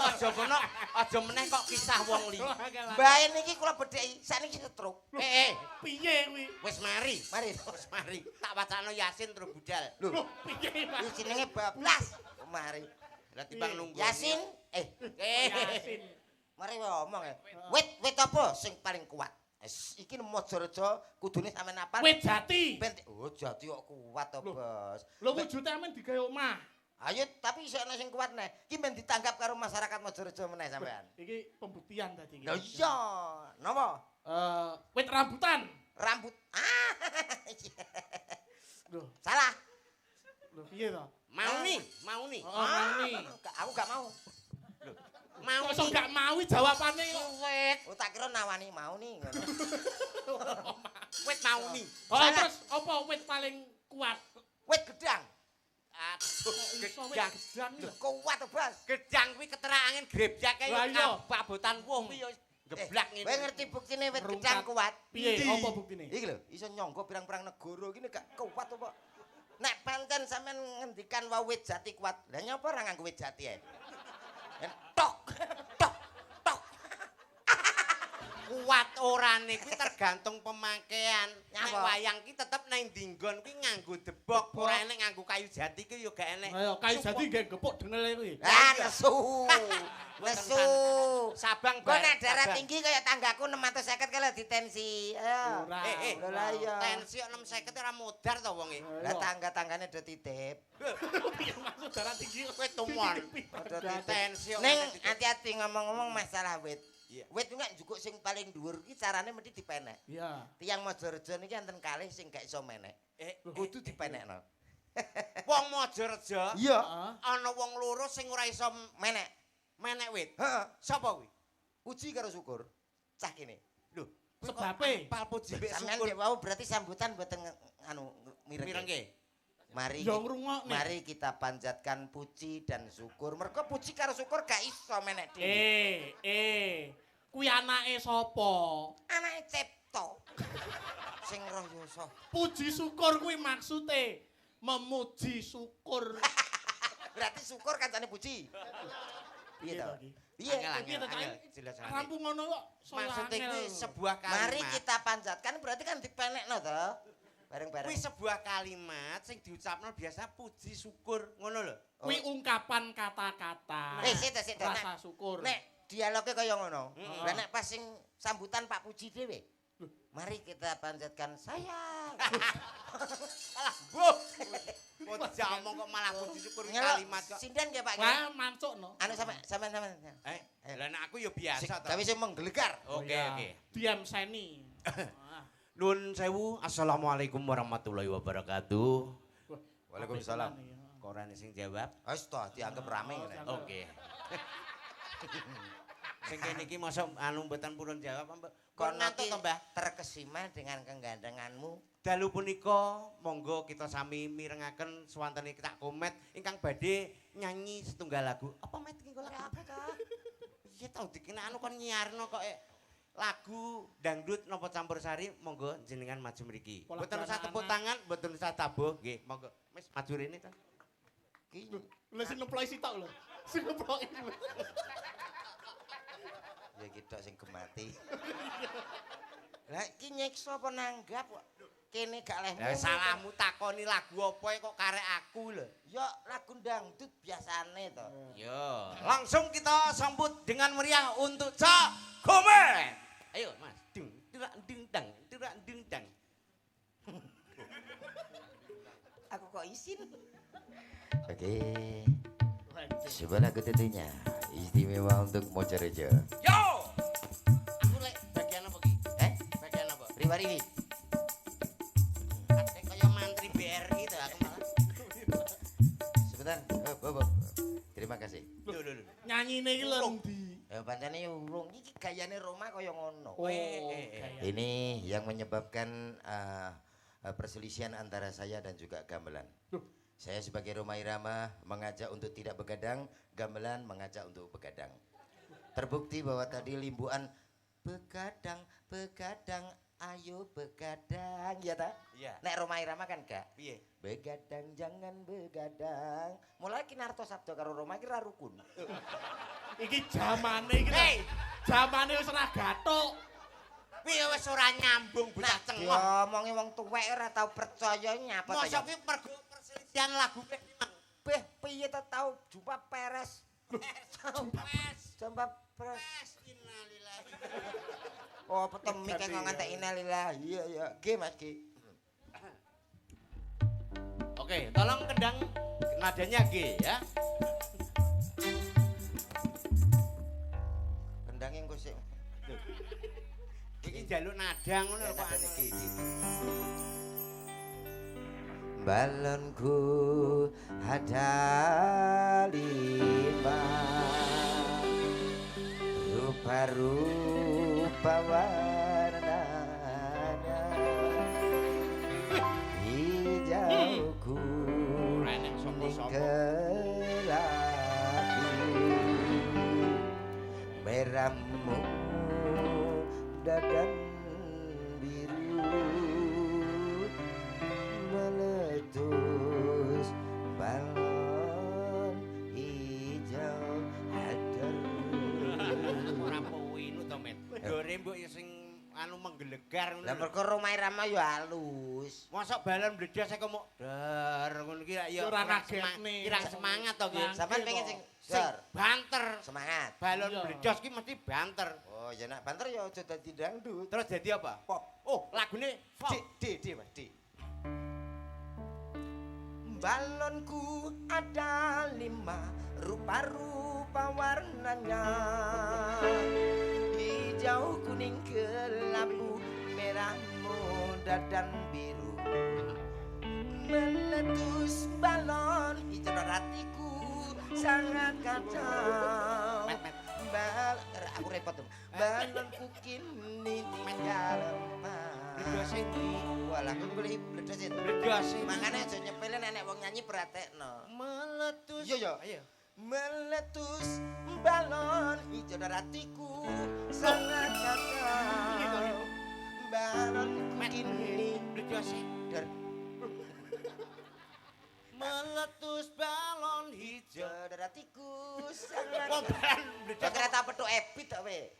aja meneh kok kisah wong liya. Mbah niki kula bedheki, sakniki stroke. Piye kuwi? Wis mari. Mari. Wis mari. Tak wacana Yasin terus budal. Lho, Piye, Mas? iki jenenge bablas. Mari. Lah timbang nunggu. Yasin, Yasin. mari ngomong ya. Wit apa sing paling kuat? Iki Mojorejo kudune sampean apal. Wit jati. Oh, jati kok kuat to, Bos. Lho wujude amen digawe omah. Ayo, tapi iso ana sing kuat neh. Iki men ditanggap karo masyarakat Mojorejo meneh sampean. Iki pembuktian tadi. Lho iya. Napa? Wit rambutan. Rambut. Loh, Salah. lho piye to? Mau nih. Oh, mau nih. Aku gak mau. Mau Kok iso gak mau jawabane kok. wit. Oh, tak kira nawani mau nih ngono. Wit mau nih. Oh, Salah. terus apa wit paling kuat? Wit gedang. Aduh, Iso wit gedang. gedang lho. Kuat to, Bos. Gedang kuwi keterangan grebjak kaya Lah iya. pabotan woh kuwi ya geblak ngene. Kowe ngerti buktine wit Rungkat. gedang kuat? Piye? Ndi? Apa buktine? Iki lho, iso nyangga pirang-pirang negara gini gak kuat apa? Nek pancen sampean ngendikan wae wit jati kuat. Lah nyapa ora nganggo wit jati ae? Tok, tok, tok. Kuat orane kuwi tergantung pemakaian. Nek Nyapa? wayang ki tetep nang dinggon kuwi nganggo debok, ora enek nganggo kayu jati ki ya gak enek. Ayo kayu jati nggih gepuk dengele kuwi. Ah, nesu. Nesu. Sabang Kok nek darah Sabang. tinggi kaya tanggaku 650 kalau ditensi. Ayo. Ora. Lho lah iya. Tensi kok 650 ora modar to wonge. Lah tangga-tanggane do titip. Piye maksud darah tinggi Kowe tumon. Ada Tensi kok Ning ngene. hati-hati ngomong-ngomong masalah wit. Iya. Wit enggak njukuk sing paling dhuwur iki carane mesti dipenek. Iya. Tiyang Mojorejo niki enten kalih sing gak iso menek. Kudu dipenekno. Wong Mojorejo Iya. Heeh. ana wong loro sing ora iso Menek. menek wit. Heeh. Sapa kuwi? Puji karo syukur. Cah kene. Lho, Sebabe. pal puji mbek Sampeyan syukur. dek wau berarti sambutan mboten mireng. Mirengke. Mari. Ya ngrungokne. Mari kita panjatkan puji dan syukur. Mergo puji karo syukur gak iso menek dhewe. Kuwi anake sapa? Anake Cipto. Sing roh yoso. Puji syukur kuwi maksude memuji syukur. Berarti syukur kancane puji. Piye to? iki? Piye? Angel, Piye to, angel, Cak? jelas Rampung ngono kok. Maksudnya kuwi sebuah Mari kalimat. kita panjatkan berarti kan dipenekno to. Bareng-bareng. Kuwi sebuah kalimat sing diucapno biasa puji syukur ngono lho. Kuwi ungkapan kata-kata. Sik. Rasa syukur. Nek dialoge kaya ngono. Heeh. Lah nek pas sing sambutan Pak Puji dhewe. Mari kita panjatkan sayang. Alah, mbuh. Kok diomong kok malah puji syukur kuwi Nyelok kalimat kok. sinden nggih Pak. Wah, mancukno. Anu sampean. Lah nek aku ya biasa to. Gawe sing menggelegar. Oke, oke. Diam seni. Ah. Nun sewu, assalamualaikum warahmatullahi wabarakatuh. Waalaikumsalam. Koran sing jawab. Wis to dianggap rame ngene. Oke. Sing kene iki mosok anu mboten purun jawab, Mbak. Kok Kono ngantuk ki to, Mbah? terkesima dengan kegandenganmu. Dalu punika monggo kita sami mirengaken swantene tak komet ingkang badhe nyanyi setunggal lagu. Apa met iki lagu apa ta? Iya tau dikene anu kon nyiarno kok lagu dangdut napa campursari monggo jenengan maju mriki. Mboten usah tepuk tangan, mboten usah tabuh nggih, monggo. Wis maju rene to. Ki Lha sing nemploki sitok lho. Sing nemploki. ya kita sing gemati. Lah iki nyiksa apa nanggap kok? Kene gak leh. Lah salahmu takoni lagu apa kok karek aku lho. Ya lagu dangdut biasane to. Yo, langsung kita sambut dengan meriah untuk Cak Gomet. Ayo, Mas. Dung, tirak ding dang, tirak ding dang. Aku kok isin. Oke. Sebuah lagu tentunya istimewa untuk Mojorejo. Yo! Aku lek bagian apa ki? Bagian apa? Riwariwi. Kayak kaya mantri BRI to aku malah. Sebentar. Oh. Terima kasih. Lho. Nyanyine iki lho ndi? Ya pancene yo urung iki gayane Roma kaya ngono. Oh, kayak. Ini yang menyebabkan perselisihan antara saya dan juga gamelan. Saya sebagai Roma Irama mengajak untuk tidak begadang, gamelan mengajak untuk begadang. Terbukti bahwa tadi limbuan begadang, Ayo begadang ya ta? Iya. Nek Roma Irama kan gak. Piye? Begadang jangan begadang. Mulai ki Narto Sabdo karo Roma iki ra rukun. Iki jamane iki. Hei! Jamane wis ora gathuk. Piye wis ora nyambung bocah Nah, cengok. diomongi wong tuwek ora tau percaya nyapa ta. Mosok ki pergo perselisihan lagu wis Beh, piye ta tau jumpa peres. Jumpa peres. innalillahi. Oh, petemi kek ngantek innalillahi. Iya ya. Nggih Mas Ki. Oke, tolong kendang nadanya G ya. Kendange engko sik. Iki jaluk nada ngono lho kok. Nadane Ki. Balonku ada 5 rupa-rupa warnanya hijau Renek kuning sapa-sapa. kelabu merah muda dan biru meletus balon hijau hadar. Ora poinu to, Met. Dore mbok ya sing anu menggelegar ngono. Lah mergo Roma Irama yo halus. Mosok balon bledas kok mok dar ngono ki ya Ora kurang ngagetne. Kirang semangat to ki. Sampeyan pengen sing Sing dar banter. semangat. Balon Iya. bledas ki mesti banter. Oh, ya nak banter yo aja dadi dangdut. Terus jadi apa? Pop. Oh, lagune folk. Mas, D. Balonku ada 5 rupa-rupa warnanya hijau kuning kelabu merah muda dan biru meletus balon hijau hatiku sangat kacau. Aku repot tuh. Balonku kini tinggal Bledas endi? walah aku boleh bledas itu. Bledas endi? Makanya aja nyepelin nenek wong nyanyi pratekno. Meletus. Iya ya. Ayo. Meletus balon hijau hatiku sangat kacau. Balon kini Bledas dar meletus balon hijau. hijau hatiku sangat Wong ban bledas. kereta petuk epit tok we.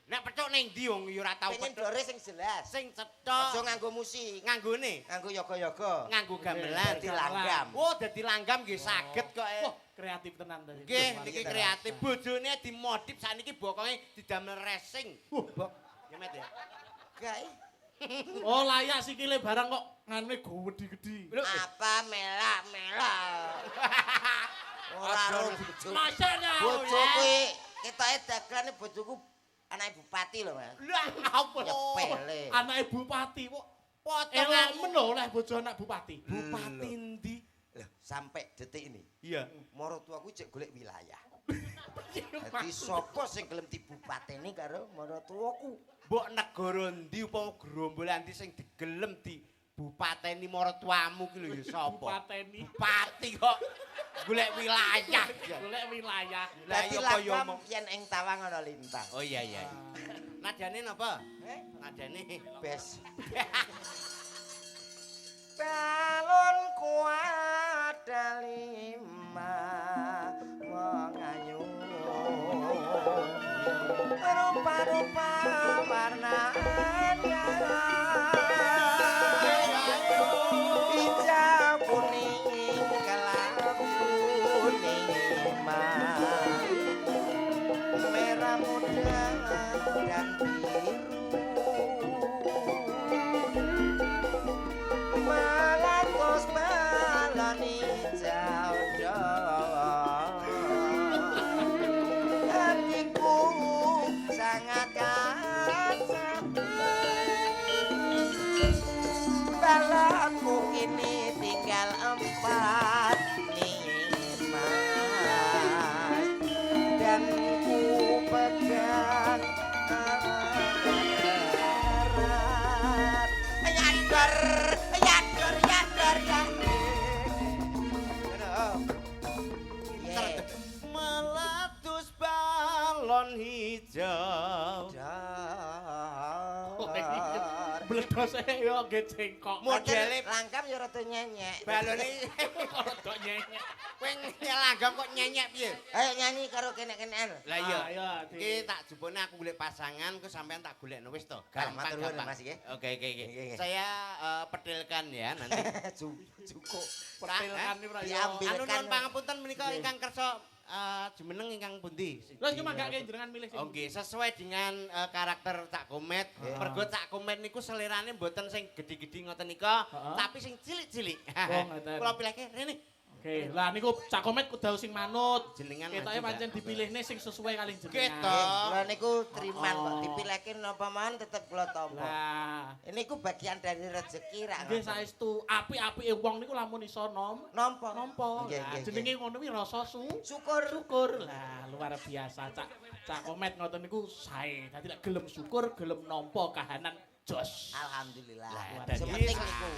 Nek pecuk ning ndi wong ya ora tau Pengen pecuk. dore sing jelas. Sing Aja cetok nganggo musik, nganggone nganggo yoga-yoga. nganggo gamelan. Dadi langgam. Oh, dadi langgam nggih saged kok. Wah, kreatif tenan tadi. Nggih, niki kreatif. Bojone dimodif sakniki bokonge didamel racing. Ya Met ya. Gae. Oh, layak sikile barang kok ngane gede-gede. Lho, Apa melak-melak. Ora Aduh. ro bojo. Masanya. Bojo kuwi ketoke dagelane bojoku anake bupati lho, Mas. lah apa? Nyepele. Anak bupati kok. Potongan Elok men lho oleh bojo anak bupati. bupati ndi? Loh, sampai detik ini Iya. maratuaku cek golek wilayah. Dadi sapa sing gelem dibupateni karo maratuaku? Mbok negara ndi upama gerombolan ndi sing digelem di bupateni maratuamu ki lho ya sapa? Bupateni. Bupati kok golek wilayah. Golek wilayah. Lah Dadi iya kaya lakam omong. yen ing tawang ana lintang. Oh iya iya. Nadane napa? Nadane. Bes. Balonku ada 5 wong ayu rupa-rupa warnanya hijau kuning kelabu merah muda dan biru meletus balon hijau hatiku sangat kacau balonku kini tinggal 4 nimas dan ku pegang erat nyadar nyadar nyadar nyadar Meletus balon hijau. Bledose yo nggih cengkok. Modele langkam ya rada nyenyek. balone Rodok nyenyek. kowe nyelanggam kok nyenyek piye? Ayo nyanyi karo kene-kenean. Lah iya. Ayo, Iki tak jupone aku golek pasangan, ku sampean tak golekno wis to. Matur nuwun, Gampang. Mas, nggih. Oke. Nggih. Saya petilkan ya nanti. Cukup. Pertilkan iki pra yo. Diambil. Anu nuwun pangapunten menika Nggih. ingkang kersa jumeneng ingkang pundi? Lha iki manggake jenengan milih sing. Oh nggih, sesuai dengan karakter Cak Komet. Mergo Cak Komet niku selirane mboten sing gedhi-gedhi ngoten nika, Heeh. tapi sing cilik-cilik. Oh, ngoten. Kula pilihke rene. Oke, lah niku Cak Komet kudu sing manut. Jenengan Ketoke maju, pancen Mbak. dipilihne sing sesuai kali jenengan. Ketok. Kula niku triman kok Oh. dipilihke napa mawon tetep kula tampa. Lah, Ini ku bagian dari rezeki rak. nggih saestu apik-apike wong niku lamun iso Nampa. nampa. Nggih, Lah nggih, jenenge ngono kuwi rasa syukur. syukur. Lah luar biasa Cak Komet ngoten niku sae. Dadi lek gelem syukur, gelem nampa kahanan jos. Alhamdulillah. Lah, Sing dadi penting niku.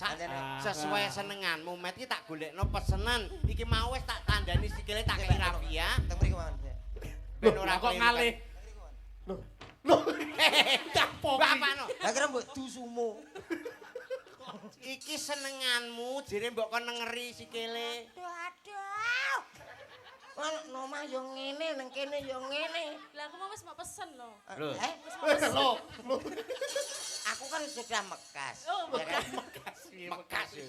Pancen Sesuai senenganmu, Met iki tak golekno pesenan. Iki mau wis tak tandani sikile tak kei rafia. teng mriku mawon. Ben Loh, ora kok keliru. ngalih. Loh. Capo. Bapakno. Lah kira mbok dusumu. Iki senenganmu, jere mbok kon nengeri sikile. Aduh. Wong nomah yo ngene, nang kene yo ngene. Lah aku mau wis mau pesen loh. Loh. Wis mau pesen. Loh. Aku kan sudah mekas. Oh, Ya kan? Mekas ya.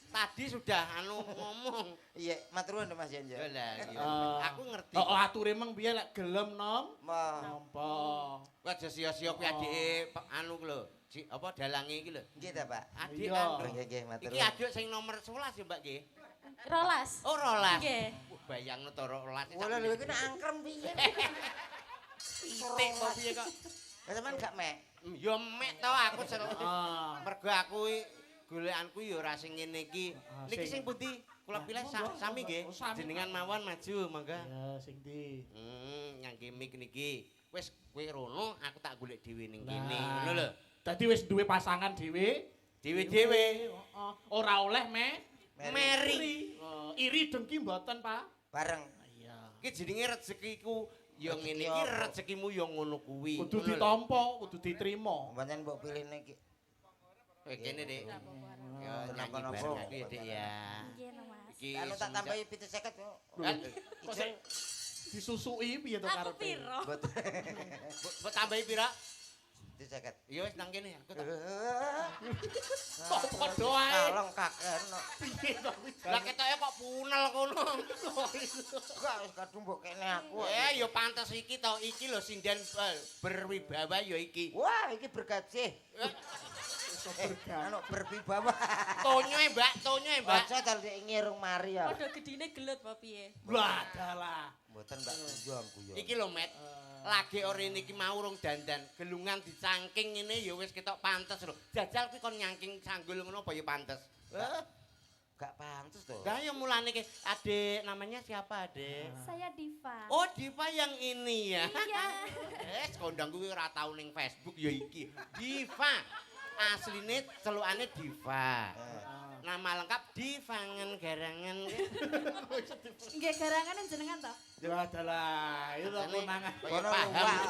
Tadi sudah ngomong. Iya, matur nuwun Mas Yanjo. Lah iya. Aku ngerti. Oh, ature meng piye lek gelem Mo. nampa. Kowe aja sia-sia kuwi adike anu ku lho. Apa dalange iki lho. Nggih ta, Pak? Adik Iya. kan. Nggih, nggih, matur Iki nuwun. adik sing nomor 11 ya, Mbak nggih. Rolas. Oh, rolas. Nggih. Bayangno to rolas. Wala lho iki nek angkrem piye? Pitik kok piye kok. Lah sampean gak mek. Ya mek to aku Ah. mergo aku golekanku ya ora sing ngene iki. Ah, Niki sing- sing pundi? Kula pilih monggo, sami nggih. monggo, sami. Jenengan mawon maju monggo. Ya sing ndi? Nyangke mik niki. Wis kowe rono, aku tak golek dhewe ning Lah. kene. Ngono lho. Dadi wis duwe pasangan dhewe. Dhewe-dhewe. Heeh. Ora oleh Meri. Iri dengki mboten, Pak. Bareng. Iya. Iki jenenge rezekiku ya Rezeki ngene iki, apa? rezekimu ya ngono kuwi. Kudu Ngono lho. ditampa, kudu diterima. Pancen mbok pilihne iki. Kowe kene, Dik. Ya nyanyi Kenapa-napa? bareng aku ya, Dik ya. Nggih, Mas. Iki Anu tak semenjak- tambahi 50 kok. Kan, Kok sing disusui piye to Aku karepe? piro? mbok tambahi pira? 50. Ya wis nang kene aku tak. Kok padha ae. Tolong kakek. Piye to kuwi? Lah ketoke kok punel kono. Kok wis kadung mbok kene aku. Ya pantes iki to, iki lho sinden berwibawa ya iki. Wah, iki bergajih. Anu berwibawa. Tonyoe, Mbak, tonyoe, Mbak. Aja dal ngirung mari ya. Padha gedine gelut apa piye? Lah dalah. Mboten Mbak guyon guyon. Iki lho, Met. Lagi ore niki mau urung dandan, gelungan dicangking ngene ya wis ketok pantes lho. Jajal kuwi kon nyangking sanggul ngono apa ya pantes. Gak pantes to. Lah ya mulane ki Adik namanya siapa, Adik? Saya Diva. Oh, Diva yang ini ya. Iya. Kondang kuwi ora tau ning Facebook ya iki. Diva. Asline celukane Diva. Nama lengkap Divangen Garangan. Nggih garangan jenengan to? Ya dalah, itu Ini konangan. Kono paham. luwak.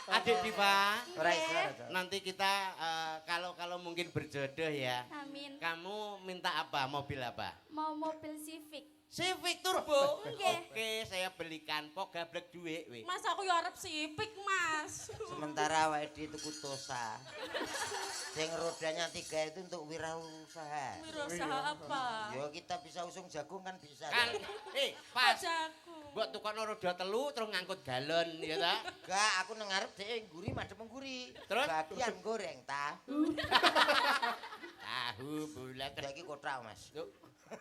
Adik Diva, Ora iso. nanti kita kalau mungkin berjodoh ya. Amin. Kamu minta apa? Mobil apa? Mau mobil Civic. Civic Turbo. Nggih. Oke, saya belikan. Pok gablek duit we. Mas aku yo arep sipik, Mas. Sementara awake dhewe tuku Tosa. Sing rodanya 3 itu untuk wirausaha. Wirausaha apa? Yo kita bisa usung jagung kan bisa. Kan pas Pajaku. mbok tukokno roda telu terus ngangkut galon ya ta. Enggak, aku nang ngarep dhewe ngguri madhep ngguri. Terus? Bagian goreng tahu. Tahu bulat. Saiki kotak, Mas. Loh,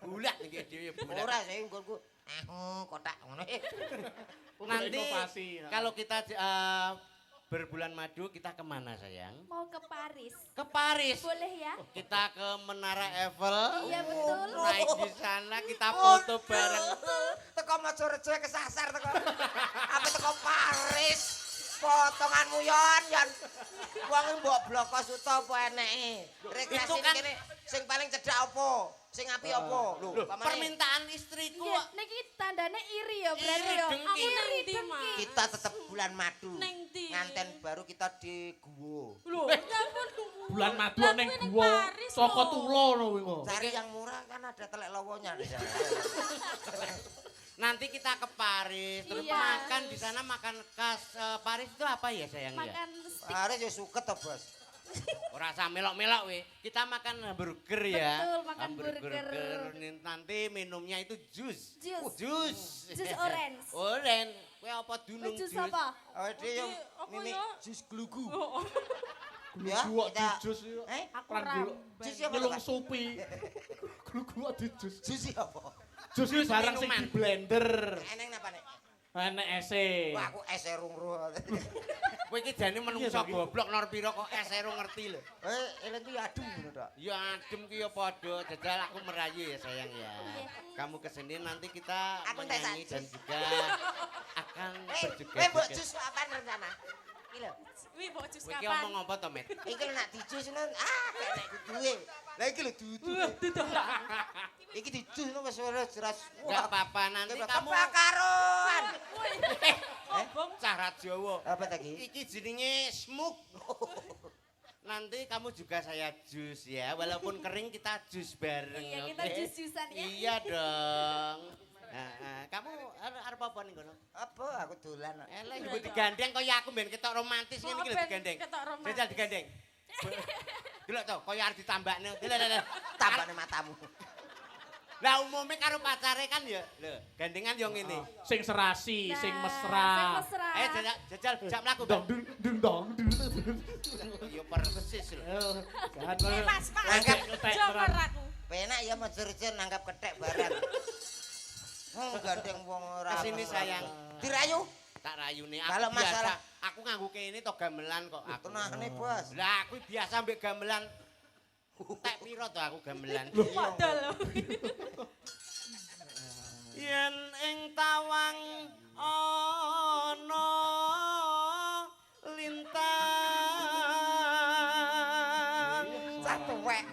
bulat iki dhewe bulat. Ora sing nggonku kotak ngono. Nanti Inovasi, ya. kalau kita berbulan madu kita kemana sayang? Mau ke Paris. Ke Paris. Boleh ya? Kita ke Menara Eiffel. Iya betul. Naik di sana kita foto bareng. Teko Majorejo kesasar teko. Apa teko Paris? Potonganmu yon. Wong mbok blokos uta apa eneke? Rekreasi Itu kan- kene sing paling cedhak apa? Sing apik apa? Lho, Loh, pamane permintaan istriku Nggih, niki tandane iri ya berarti Iri ya. dengki. Iri Neng ndi, dengki. Mas? kita tetep bulan madu. Neng ndi? nganten baru kita di gua. Loh, ya ampun. Bulan madu Lah, ning kuwi ning gua Paris saka lho. tulo no kuwi kok. Cari yang murah kan ada telek lowonya di sana. Nanti kita ke Paris, terus Iya. makan di sana makan khas Paris itu apa ya sayang ya? Makan steak. Paris ya suket to, Bos. Ora usah melok-melok we. Kita makan hamburger ya. Betul, makan burger. Nanti minumnya itu jus. Jus. Jus. Jus orange. Orange. Kowe apa dunung Jus apa? Awake yang apa ini ya? jus glugu. Oh, Ya, Gua kita dijus yo. Eh, aku Perang dulu. ramban. jus apa? Nyelung Pak? supi. Gua dijus. Jus apa? Jus iki barang sing Minuman. di blender. Eneng napa nek? Enek ese. Wah, aku es rung-rung. Kowe iki jane menungso Iya, Dok. goblok nor pira kok esero ngerti lho. Eleng ki adem ngono tok. Ya adem ki ya padha, jajal aku merayu ya sayang ya. Kamu kesini nanti kita Aku tak menyanyi dan jus. juga akan Kowe mbok berjoget-joget. jus apaan rencana? Iki lho. Wih, bawa jus Kowe iki kapan? omong apa to, Met? Iki lho nak dijus ngono. Kene duwe. Lah iki lho dudu. Iki dijus ngono wis ora jelas. Enggak apa-apa nanti kamu kebakaran. Obong. carat Jawa. Apa tadi? Iki jenenge smoke. Nanti kamu juga saya jus ya, walaupun kering kita jus bareng. Iya, kita oke? jus-jusan ya. Iya dong. Kamu arep apa ning kono? Apa aku dolan. Eleh ibu digandeng kaya aku ben ketok romantis ngene iki lho ben digandeng. ketok romantis. Jajal digandeng. Delok to kaya arep ditambakne. Lho. Tambane matamu. Lah umume karo pacare kan ya, lho, gandengan yo ngene. Sing serasi, Nah, sing mesra. Sing mesra. Ayo jajal jak mlaku, Dong Bang. dung dong. Yo persis lho. Mas, Pak. Anggap Jomer aku. Penak ya mejer-jer nanggap kethek barang. Gandeng wong ora. Kesini sayang. Dirayu. Tak rayune Kalau aku masalah- biasa, aku nganggo kene to gamelan kok aku. Tenane, Bos. Lah aku biasa mbek gamelan. Tek piro to aku gamelan. Modal lho. Yen ing tawang ana lintang. Cah tuwek.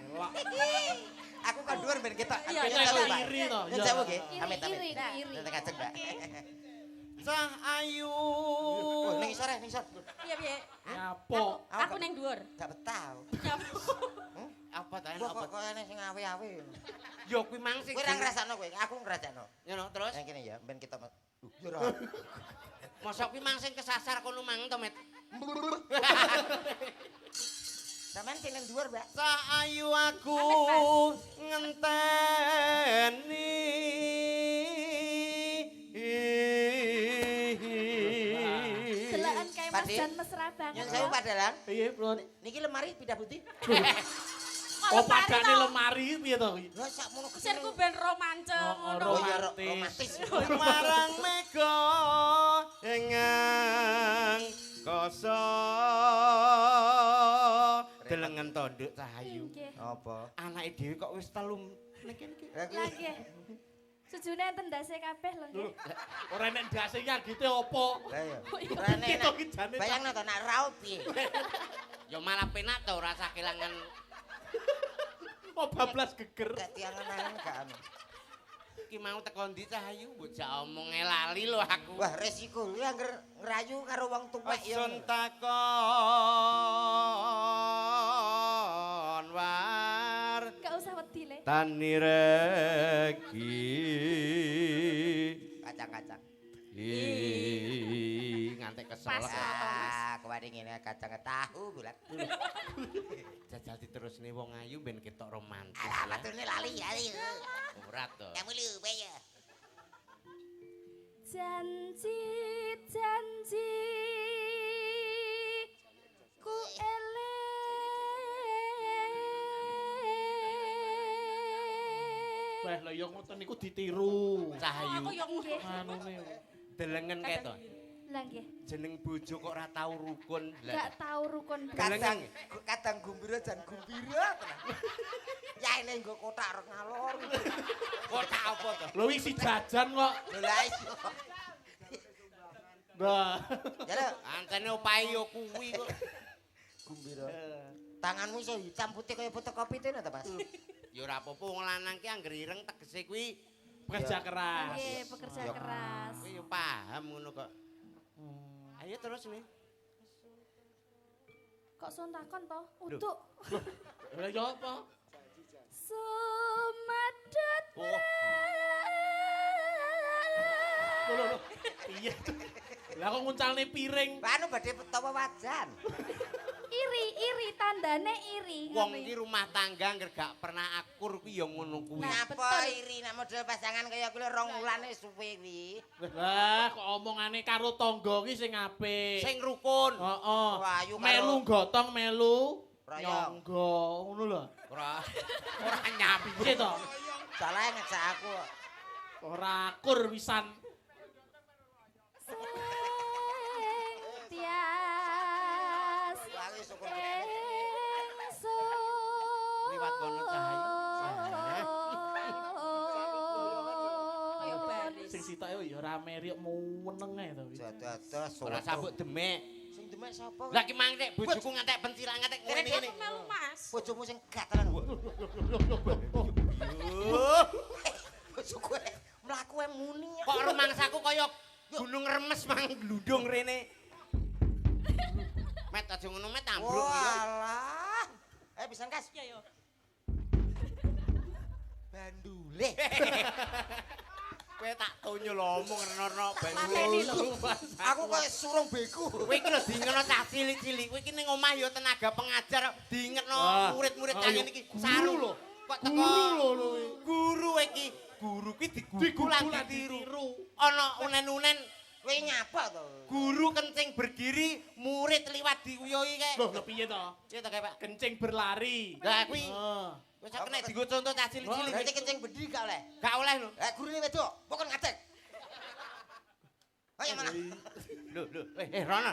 Aku kan dhuwur ben ketok. Iya, Kita iya, kok iya. iri to. Nyun sewu nggih. Iri, Amit amit. iri, iri. Tentang ajeng, Mbak. Cah ayu. Oh, ning isor, ning isor. Iya, piye? Nyapo? Aku ning dhuwur. Gak betah. Apa ta Kok apa? kok ana sing awe-awe. Yo kuwi mang sing. Kowe ora ngrasakno kowe, aku ngrasakno. Ngono terus. Yang kene ya, ben kita yo ora. Mosok kuwi mang sing kesasar kono mang to, Met. Sampeyan sing ning dhuwur, Mbak. Cah ayu aku ngenteni. Deloken kae Mas Pade. Jan mesra banget. Nyun sewu padalang. Piye, Bro? Niki lemari pindah putih. Oh, padane lemari piye to iki? Lah sakmono Kusirku ben romancem Oh, ngono. Oh iya romantis. romantis. Marang mega engang koso delengen tonduk cahayu. Nggih. Apa? Anake dhewe kok wis telu niki. Lah kuwi Lah nggih. Sujune enten ndase kabeh lho nggih. Ora enek ndase nyagite apa? lah ya. Kita Rene iki jane. bayangno to nak raut piye? Ya malah penak to rasa kelangan. Oh, bablas geger. Gak tiangan-angan gak anu. Iki mau teko ndi cahayu bocah omong lali lho aku. Wah resiko lu angger ngerayu karo wong tuwek ya. Sun takon war Gak usah wedi le. tani regi Kacang-kacang. ngantek kesel. Pas. Ah, kemarin ngene kacang tahu bulat. Jajal diterusne wong ayu ben ketok romantis Alah, ya. maturne lali ya. Ora to. Kamu lu ya. Janji janji ku Wah, lho ya ngoten niku ditiru. Cahayu Aku yo Nggih. Anune. delengen kae to. Lah nggih. Jeneng bojo kok ora tau rukun. Gak tau rukun Kadang kadang gumbira jan gumbira tenan. Ya ini nggo kotak arep ngalor. Kotak apa to? Lho isi jajan kok. Lho lah iso. Nah. Ya lho, Antene opahe yo kuwi kok. gumbira. Tanganmu iso hitam putih kaya fotokopi itu ta, Mas? Ya ora apa-apa wong lanang ki anggere ireng tegese kuwi Pekerja keras. Nggih, pekerja keras. kuwi yo paham ngono kok. Ayo terus nih. Kok sontakon to? Uduk. Lah ya apa? Sumadet. Oh. Lho. Piye to? Lah kok nguncalne piring. Anu badhe utawa wajan. Iri tandane iri. Wong iki rumah tangga ngger gak pernah akur kuwi ya ngono kuwi. Nah, Apa betul. iri nek model pasangan kaya kuwi 2 wulan wis suwe kuwi. Lah kok omongane karo tangga ki sing apik. Sing rukun. Heeh. Ayu karo- Melu gotong melu Rayong. nyangga ngono lho. Ora nyampe. Piye to? Salah ngejak aku. Ora akur wisan. Tias. Wangi syukur. Liwat kono cahaya. Ayo baris. Sing sitok ya rame riuk meneng ae to. Dados Ora sabuk demek. sing demek sapa? Lah ki mangke bojoku ngantek pencilan ngantek Kene ngene Aku melu Mas. bojomu sing gatelan. Bojoku mlaku muni. Kok rumangsaku kaya gunung remes mang glundung rene. Met aja ngono met ambruk ya. Walah. Pisan Kas. Ya yo. Bandule. Kowe tak tonyo lho omong reno-reno Mateni lho. Aku koyo surung beku. Kowe iki lho diingetno cah cilik-cilik. Kowe iki ning omah ya tenaga pengajar diingetno Ah. murid-murid Ah, cah iya. ngene iki. Guru Saru lho. Kok teko Guru lho kowe. guru iki. Guru ki digugu lan ditiru. Ana unen-unen Kowe nyapa to? guru kencing berdiri, murid liwat diuyohi kae. Loh, lho piye to? Piye to kae, Pak? Kencing berlari. Lah kuwi Heeh. wis kena dienggo contoh cah cilik-cilik. Berarti kencing bedi gak oleh. Gak oleh lho. Gurune wedok, pokon ngatek. Ayo mana? Lho,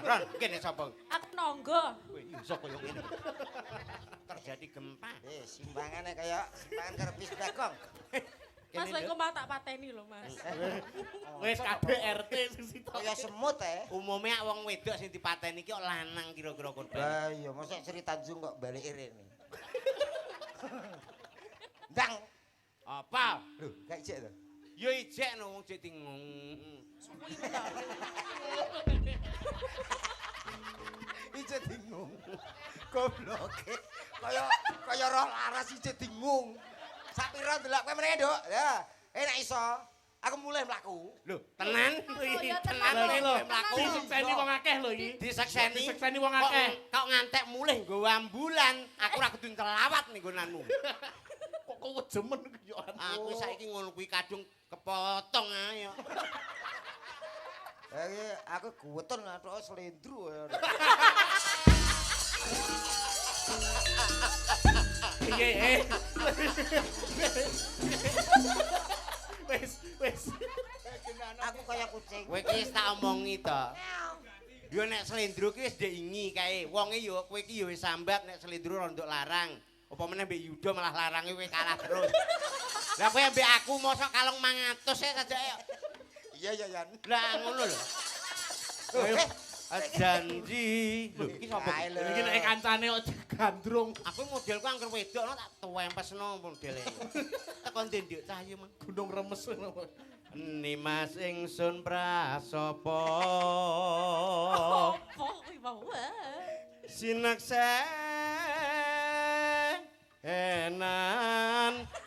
Ron, kene sapa? Aku nonggo. Kowe iso koyo ngene. Terjadi gempa. Simbangane kaya simbangan karo bis bagong. Mas lek omah tak pateni lho Mas. Wis kabeh RT sing sitok. Kaya semut Umume wong wedok sing dipateni iki kok lanang kira-kira korban. Lah iya, mosok Sri Tanjung kok balik rene. Ndang. Apa? Lho, gak ijek to. Ya ijek no wong cek tingung. Ijek bingung. Gobloke. Kaya roh laras ijek bingung. Sapira ndelok kowe meneh, Nduk. Ya, nek iso aku mulai mlaku. Lho, tenan ya, tenan Lho iki lho, mlaku. disekseni wong akeh lho iki. Disekseni. Disekseni wong akeh. Kok ngantek mulih nggo ambulan, aku ora kudu kelawat ning nggonanmu. Kok kewejemen iki yo. Aku saiki ngono kuwi kadung kepotong ae. Iki aku guweten athoke slendru. Piye? Wis. Aku kaya kucing. Kowe iki wis tak omongi to. Yo nek slendro ki wis ndek ingi kae. Wonge yo kowe iki yo wis sambat nek slendro rondok larang. Apa meneh mbek Yuda malah larange kowe kalah terus. Lah kowe mbek aku mosok kalong 500 sajake. Iya ya Yan. Lah ngono lho. Ayo. Janji. Lho iki sapa? Kae lho. Iki nek kancane kok digandrung Aku modelku angker wedok no, tak tuwempesno modele. Teko ndi Ndik Cahyo men. gunung remes ngono. Nimas ingsun prasopo Apa kuwi mau wae. sineksenan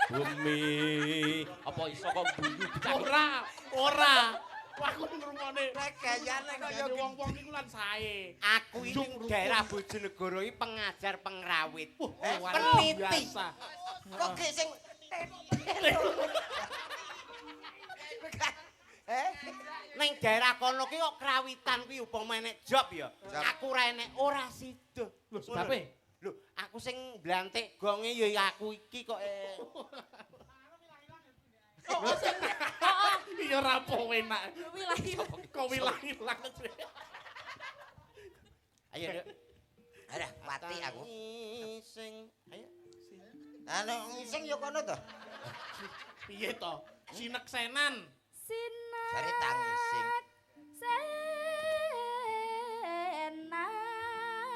bumi. Apa iso kok bunyi Ora. Aku ngrungokne Nek gayane kaya wong-wong iku lan sae. Aku ini daerah Bojonegoro iki pengajar pengrawit. Luar peneliti. biasa. kok ge sing Ning daerah kono ki kok krawitan kuwi upama enek job ya. Aku ora enek ora sida. Lho, sebabe? Lho, aku sing blantik gonge ya aku iki kok Iya rapo enak. Wilayah. Kok wilang-wilang. Ayo, Dek. ada mati aku. Sing ayo. Anu ngising yo kono to. Piye to? Sineksenan. Cari tangising.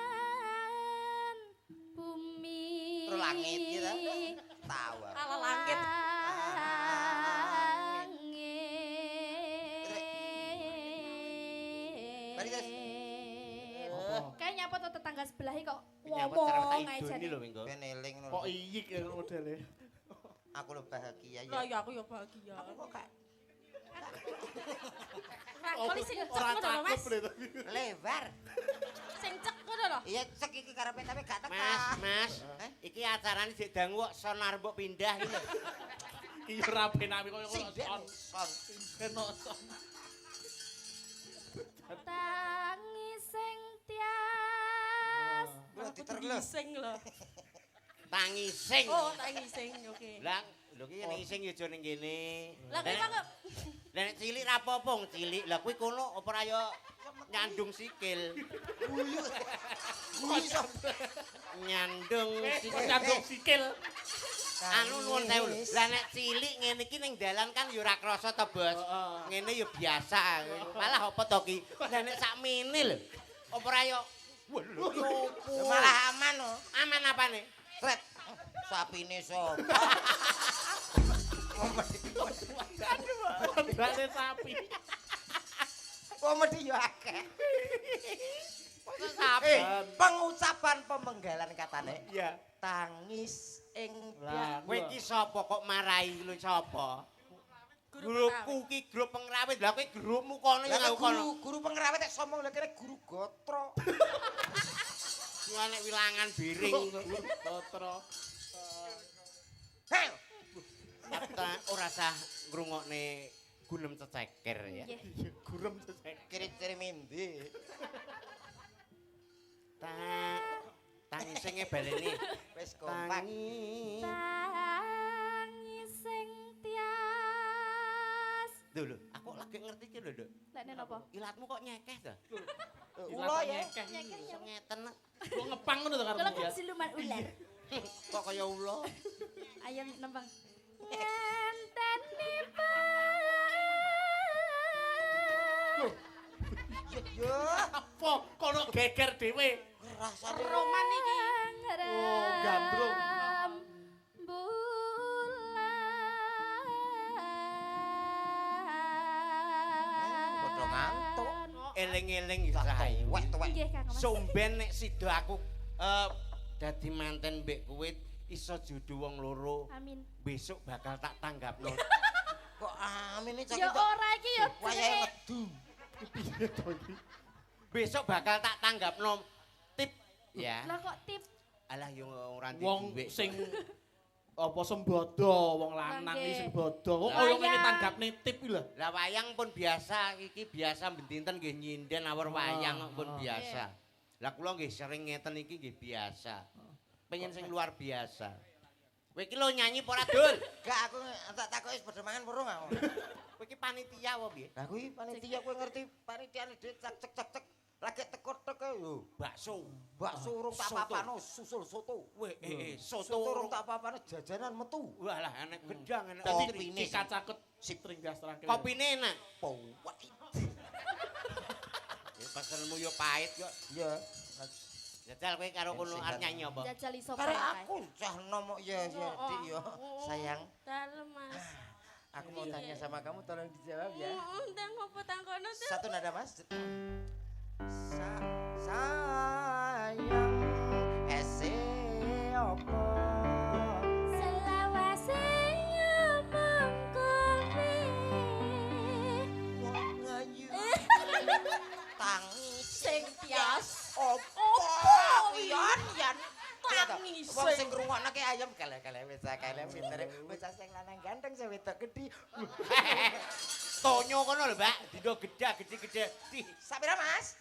Senan bumi. Terus langit gitu. Tahu. Ala langit. Mari, guys. Kayak nyapa tuh tetangga tetangga sebelah iki kok Nyambut cerita ngomong ae idoni jane. lho Minggo. Ben eling Kok ngono. iyik ya modele. Aku lho bahagia Lah ya. ya aku ya bahagia. Aku kok gak Rakoli sing cek Ora ngono lho, Mas. cakep lho tapi. lebar. Sing cek ngono lho. Iya cek iki karepe tapi gak teka. Mas, iki acarane sik dangu kok sonar mbok pindah iki lho. Iya ora benami koyo Sing son. son. Kena son. Tangi sing tias. Lho diterleh. Sing lho. Tangising. Oh, tak ngising. Oke. Lah, lho ki nek ising ya aja ning kene. Lah kuwi kok Lah nek cilik ra apa-apa wong cilik. Lah kuwi kono apa ora ya nyandung sikil. Guyu. Guyu son. Nyandung sikil. Nyandung sikil. Anu nuwun sewu lho. Lah nek cilik ngene iki ning dalan kan ya ora krasa to, Bos. Ngene ya biasa. Malah apa to ki? Lah nek sakmene lho. Apa ora ya Malah aman oh. aman apane? Sret. Sapine sop. Kandhane sapi. Komedi yo akeh. Kok sapi? Pengucapan pemenggalan katane. Iya. Tangis ing Lah, Kowe iki sapa kok marahi lho sapa? Grupku ki grup pengrawit. Lah kowe grupmu kono ya Lah aku kono. guru pengrawit nek sombong lha kene guru gotro. Ku nek wilangan biring. Totro. Heh. Kata ora sah ngrungokne gunem ceceker ya. Nggih. Gurem sesek. Ciri-ciri mindi. Tangisinge baleni. Wis kompak. Tangi sing tias. Lho, aku lagi ngerti ki lho, Nduk. Lek nek napa? Ilatmu kok nyekeh to? Ulo ya. Iso ngeten. Lu ngepang ngono to karo Kalau dia. kan siluman ular. Kok kaya ula. Ayo nembang. Ngenteni Yo, Apa kono geger dhewe. rasane roman iki. Oh, gandrung. Padha ngantuk. Eling-eling sae. Tuwek-tuwek. Nggih, Kang Mas. Somben nek sida aku dadi manten mbek kowe iso judu wong loro. Amin. Besok bakal tak tanggapno. Kok amin iki Ya ora iki ya. wayahe medu. Piye to iki? Besok bakal tak tanggapno tip ya. Lah kok tip Alah yo ora ndek Wong duwe. sing apa sembodo, wong lanang iki Nggih. sembodo. Kok koyo ngene Wayang. tanggapne tip iki lho. Lah wayang pun biasa, iki biasa bendinten nggih nyinden awor wayang pun Ah. biasa. Lah kula nggih sering ngeten iki nggih biasa. Pengen sing luar biasa. Kowe iki lho nyanyi apa ora, Dul? Gak aku tak takoki padha mangan burung aku. Kowe iki panitia apa piye? Lah kuwi panitia kowe ngerti panitiane dhewe cek cek cek cek lagi teko-tek yo. Bakso. Bakso urung tak Soto. papano susul soto. Weh, soto Soto urung urung tak papano jajanan metu. Walah enek gedang enek Dadi Kopine sih. dikacakut sip ringgas terakhir. kopine enak. Powat. Ya pesenmu yo pahit kok. Iya. Jajal kowe karo kono arep nyanyi apa? jajal iso Karek kae. aku cah nomok ya ya Dik yo. Sayang, Dalem, Mas. aku mau tanya sama kamu tolong dijawab ya. Ndang opo tangkono tuh? Satu nada Mas. Sayang ese opo Selawase yo mengkowe. wong ayu tangis Sing tias. opo yan yan Tangis wong sing- sing ngrungokno ki ayam kale-kale wis kale pintere bocah sing lanang ganteng sing wedok gedhi Tonyo kono lho, Mbak. Dino gedak gede-gede. sapira Mas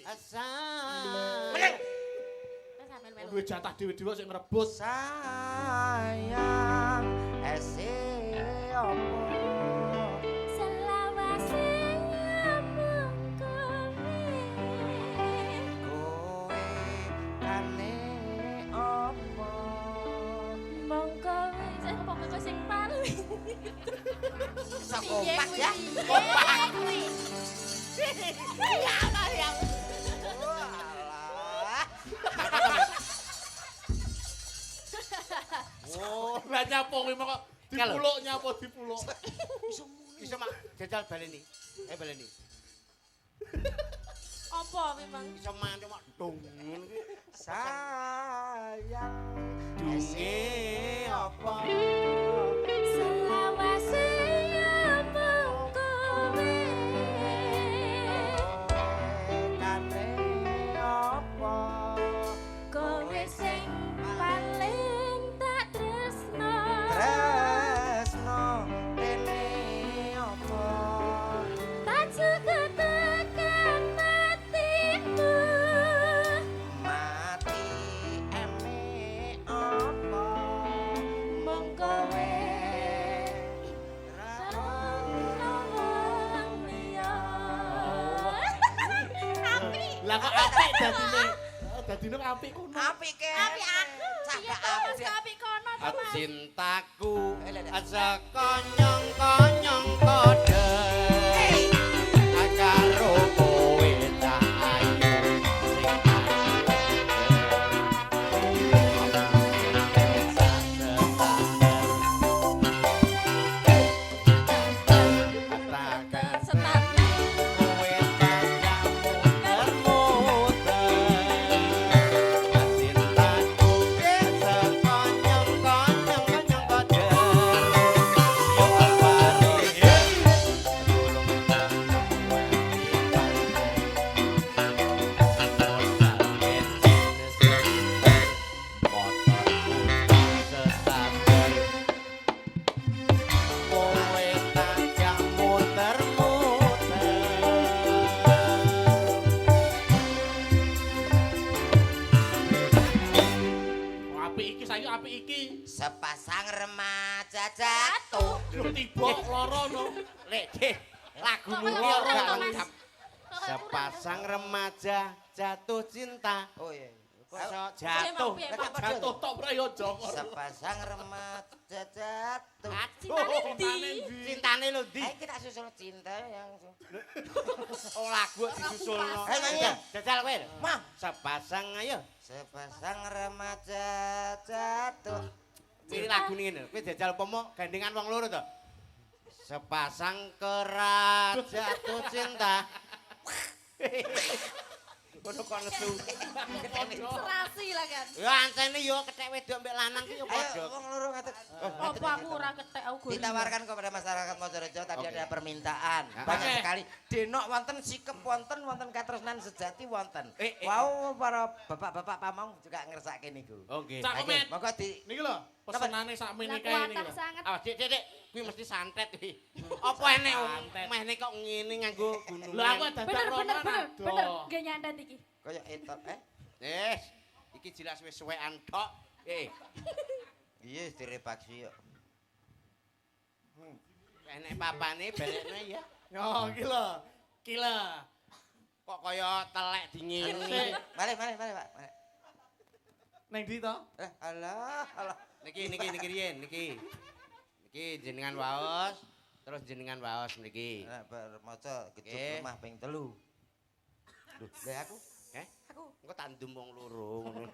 Asal. meneng Wes sampean melu. Duwe jatah dhewe-dhewe sing ngrebut. sayang ese opo Selawase yo mengkowe. kowe kane opo Mengkowe sing Pokoknya sing paling. bisa kompak ya kompak kuwi. walah Oh, Lah nyapo kuwi kok dipuluk nyapo dipuluk. iso mak jajal baleni. Baleni. Apa memang. Iso mandi mak dong ngono ki. Sayang Dunge apa? Selawase mung kowe. kane apa Kowe sing paling tak tresno. tresno dene apa Tak juga tekan matimu. mati eme apa Mung kowe. Lah kok apik dadine. Dadine apik kono. apik ke Apik aku. cagak Piye to, Mas, apik apik kono to, Mas? Cintaku Lek. aja konyong-konyong kode karo kowe tak ayu sing ayu Standar. kowe tak muter-muter cintaku aja konyong-konyong kode yo apane Oh, apik iki saiki apik iki. sepasang remaja jatuh Lho tiba lara no. Lek lagu Kok iki kurang ora to, Mas? lengkap. Sepasang remaja jatuh cinta. oh iya Kok iso jatuh? Piye, Lah, Pak? kok Jatuh tok ora ya Joko. sepasang remaja jatuh Cintane ndi? Cintane lho ndi? ayo kita susul cinta yang Oh lagu disusulno. Ayo, nyanyi ya. Jajal kowe. mah Sepasang ayo. sepasang remaja jatuh Iki lagu ngene. Kowe jajal pomo gandengan wong loro to. Sepasang kerat jatuh cinta. Kono kok nesu. Serasi lah kan. Ya ancene yo kethek wedok mbek lanang ki yo ayo padha. wong loro ngatur Apa aku ora ketek aku goreng. ditawarkan kepada masyarakat Mojorejo tadi Oke. ada permintaan Ah. banyak Oke. sekali denok wonten sikep wonten katresnan sejati wonten Eh. wow para bapak-bapak pamong juga ngersake niku Oke. Cak Oke, Komet. monggo di Niki lho, pesenane sakmene Lah kae niki kuatah lho. sangat. Awas Dik, kuwi mesti santet kuwi. Apa enek Santet. mehne kok ngene nganggo gunungan. Lho aku dadak Bener rono bener bener ado. bener nggih nyantet iki. kaya etot Wis, iki jelas wis suwekan tok. iya direpaksi yo Enek papane balekne ya. Yo iki lho. Iki lho. Kok kaya telek dingini. mari Pak mari. Ning ndi to? alah Niki riyen niki. Niki jenengan waos, terus jenengan waos niki. nek bermaca Oke. gejug lemah ping 3 lho lha aku Aku engko tak ndum wong loro ngono.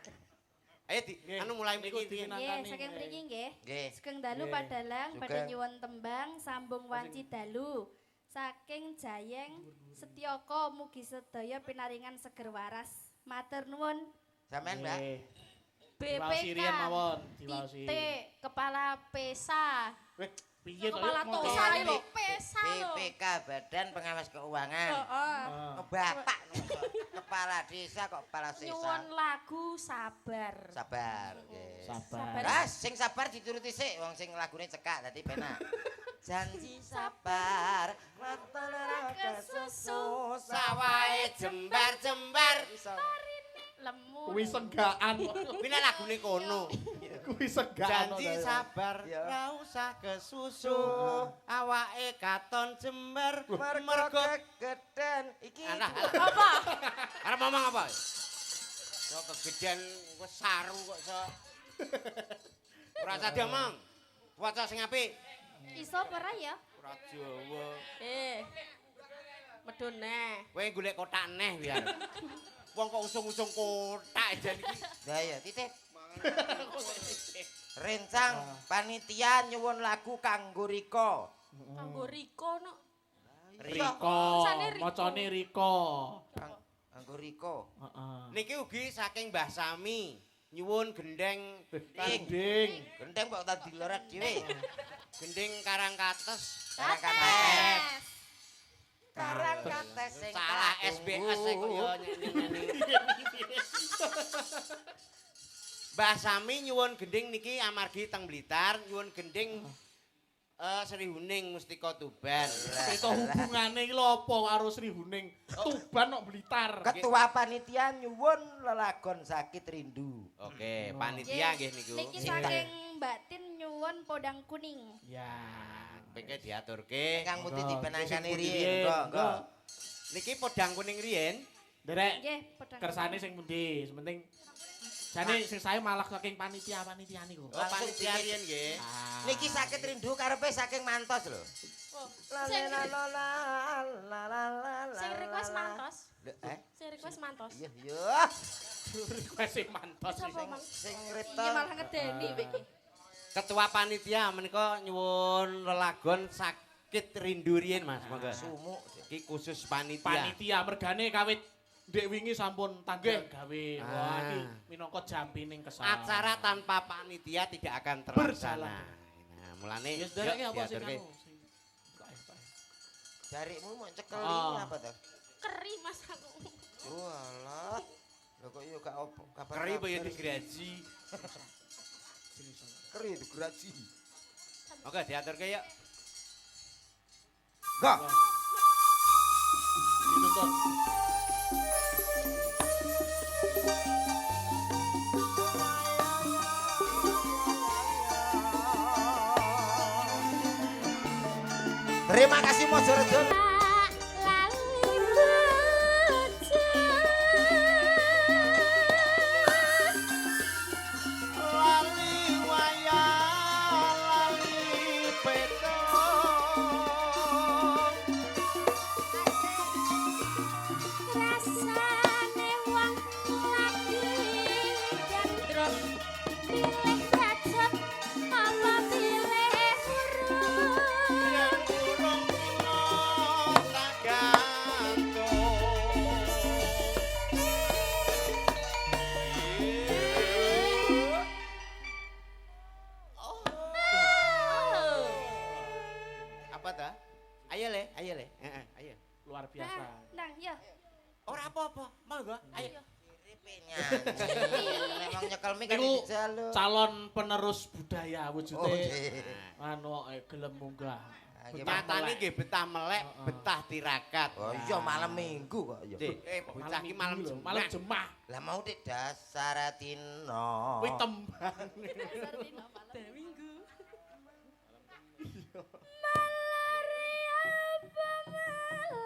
Ayo di, anu mulai Niku mriki. dikenang. Nggih, Nangkani, saking nggih. mriki nggih. nggih Sugeng dalu Nggih. padalang badhe Sugeng. nyuwun tembang sambung wanci dalu. Saking Jayeng Setyaka mugi sedaya pinaringan seger waras. Matur nuwun. sampean Mbak Nggih. Diwaosi BPK. riyen mawon, diwaosi. Titik kepala pesa. Weh, piye to? Kepala Yuk, tosa motor. iki lho, pesa lho. BPK Badan Pengawas Keuangan Heeh. Ah. Bapak kepala desa kok kepala Nyuwun desa lagu sabar. sabar nggih. Sabar. Ah, sing sabar dituruti sik, wong sing lagune cekak dadi penak. Janji sabar, mantan kesusu Sawahe jembar-jembar. Lemu. Kuwi segaan. Kuwi nek lagune kono. Kuwi segaan. Janji sabar, Ya. ora usah kesusu. Awake katon jember mergo kegeden iki. Alah, Apa? arep ngomong apa? Yo kegedean wis saru kok iso. Ora usah diomong. Waca sing apik. Iso apa ora ya? Ora Jawa. Medun neh. Kowe golek kotak neh biar. Wong kok usung-usung kotak jan iki. Lah ya, titip. Rencang panitia nyuwun lagu kanggo Riko. Kanggo Riko no. Riko, Macane Riko. macane Riko. Nganggo Riko. Heeh. Niki ugi saking Mbah Sami nyuwun gendeng Tanding. Gendeng kok tak diloret dhewe. gendeng Karangkates. Karangkates. Karangkates sing Salah tak SBS tunggu. kok ya nyanyi-nyanyi. Mbah Sami nyuwun gending niki amargi teng Blitar nyuwun gending Sri Huning Mustika Tuban. Itu hubungane iki lho apa karo Sri Huning? Tuban kok Blitar. Ketua panitia nyuwun lelagon sakit rindu. Oke, panitia nggih niku. Niki saking Mbak Tin nyuwun podang kuning. Ya. Peke diaturke. Kang Muti Enggak, dibenangkani sing riyen. riyen, Enggak, enggak. Niki podang kuning riyen. Derek Nggih, podang. kersane sing pundi? Sementing jane sing saya malah saking panitia niku. Oh, panitia riyen nggih. Ah. Niki sakit rindu karepe saking mantos lho. Oh, sing sing request mantos. Sing request mantos. Iya, iya. Request sing mantos. Sapa, Mang? Sing Iki reta. malah ngedeni iki. Ketua panitia menika nyuwun lelagon sakit rindu riyen Mas. Monggo. Sumuk. Iki khusus panitia. Panitia mergane kawit ndek wingi sampun tanggal Nggih. gawe. Ah. Wah, iki minangka jampining kesal. Acara tanpa panitia tidak akan terlaksana. Berjalan. Nah, mulane Ya derek iki apa sing diaturke. anu? Sing- kok apa? Jarikmu mau cekeli Oh. apa tuh? Keri Mas aku. Walah. Lho kok yo gak opo kabar. Keri apa ya digraji. Keri digraji. Oke, diaturke yuk. Enggak. Dituntut. Terima kasih Mas Rejo. Lali bocah. Lali wayah, lali peto. Rasane wong lagi gandrung pilih kacang apa pilih huruf. Yang burung pino tak gantung. Apa ta? Ayo le. Heeh, ayo. Luar biasa. Nang, ya. Ora apa-apa, monggo. Ayo. Memang nyekel mik kan Niku dijaluk. calon penerus budaya Oh, wujude iya. anu gelem munggah. Ah, iya, Betah Nyatane melek. nggih betah melek, Heeh. betah tirakat. Oh iya malam minggu kok ya. Dik, bocah iki malam minggu lho, Jumat. malam Jumat. Lah mau dik dasar tino. Kuwi tembang.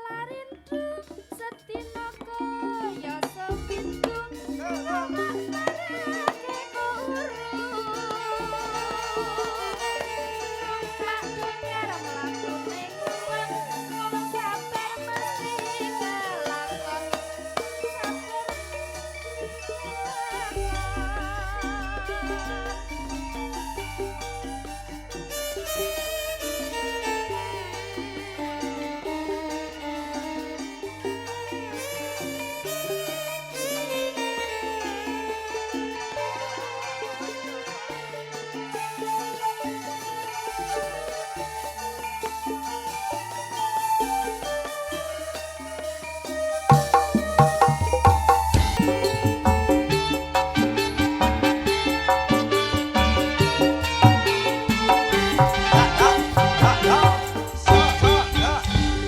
Larindu setino kaya sepintu omak marake kurung numpak dengar mlakune kuwang wong sabar mesti kelakon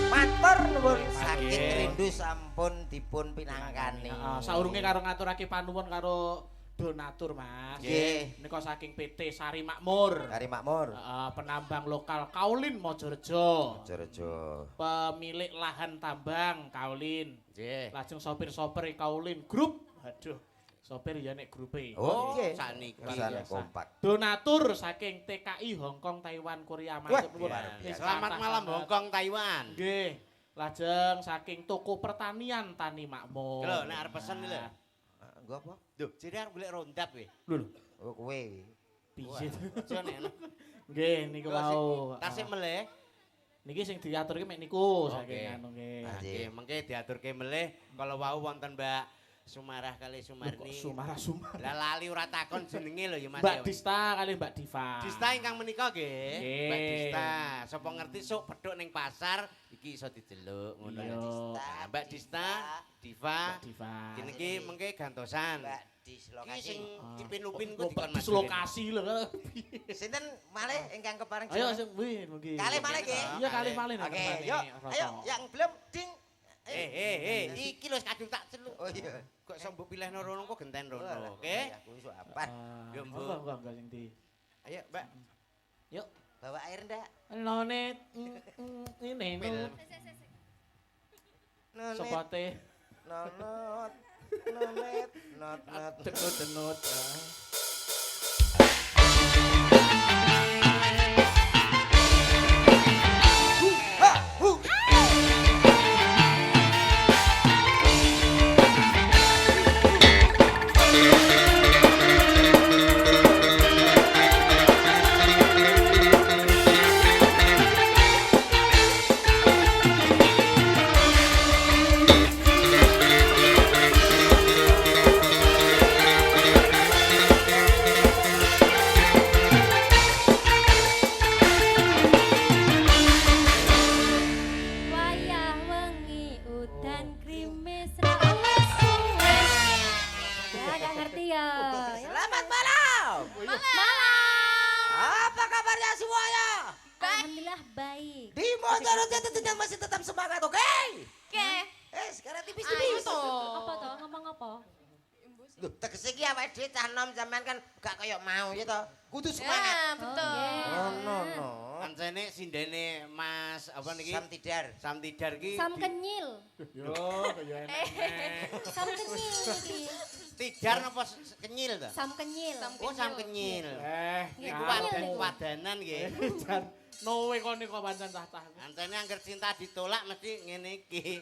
Matur nuwun sakit Nggih. rindu sampun dipun pinangkani. Heeh, saurunge karo ngaturake panuwun karo donatur, Mas. Nggih. Nika saking PT Sari Makmur. Hari Makmur. Heeh, penambang lokal Kaulin Mojorejo. Jorejo. Pemilik lahan tambang Kaulin. Nggih. Lajeng sopir-sopir Kaulin Group. Aduh, sopir ya nek grupe. Oh, nggih. sakniki. Perusahaan biasa. kompak. Donatur saking TKI Hong Kong Taiwan Korea Wah, matur nuwun. luar biasa. Selamat malam Hong Kong Taiwan. Nggih. Lajeng saking toko pertanian Tani Makmur. Lho, nek arep pesen iki lho. Nggo apa? Duh, jadi arep golek rondap kowe. Lho, Oh kowe. piye? Aja nek. Nggih niku Lho, wau. Tasik meleh. Niki sing diaturke mek niku Oke. saking anu nggih. Nggih, mengke diaturke melih kala wau wonten Mbak Sumarah kali Sumarni. Sumara. Lah lali ora takon jenenge lho ya Mas. Mbak ya. Dista kali Mbak Diva. Dista ingkang menika nggih. Nggih. Mbak Dista. Sapa ngerti sok pedhok ning pasar iki iso didelok ngono Iya. lho. Nah, Mbak Dista, Diva. Mbak Diva. Kene iki mengke gantosan. Mbak Iki dislokasi. sing dipin-upin Kok ku dikon Mas. dislokasi lho. Sinten malih ingkang kepareng Ayo jenengan? sing wih mungkin. Kali malih nggih. Iya kali malih nek Oke, kersane, yuk. Roto. Ayo yang belum ding. Iki lho kadung tak celuk. Oh iya. Kok iso mbok pilihno rono kok genten rono, Walah, oke? Aku iso apaan. Yo, Mbok. Enggak sing di. Ayo, Mbak. Yuk. Bawa air ndak? Nonet ini Pil. no sepote Nonot. Not. denut. Wayah wengi udan krimis ra suwe. Ya gak ngerti ya. Selamat malam. Malam. Apa kabarnya semuanya? Alhamdulillah baik. Di Motor tentunya masih tetap semangat, oke? Oke. Sekarang Ayo tipis-tipis. toh. Apa toh? Ngomong apa? Loh, tegese iki awake dhewe cah nom sampean kan gak kaya mau ya toh. Kudu semangat. Ya, betul. Oh, no. Kancene sindene Mas apa niki? Sam Tidar. Sam Tidar ki. Sam kenyil. Yo, kaya enak. Sam kenyil iki. Tidar napa kenyil ta? Sam kenyil. Oh, Sam kenyil. Iku Kenyil. wadanan nggih. Jan nowe kene kok pancen cah-cah. Kancene angger cinta ditolak mesti ngene iki.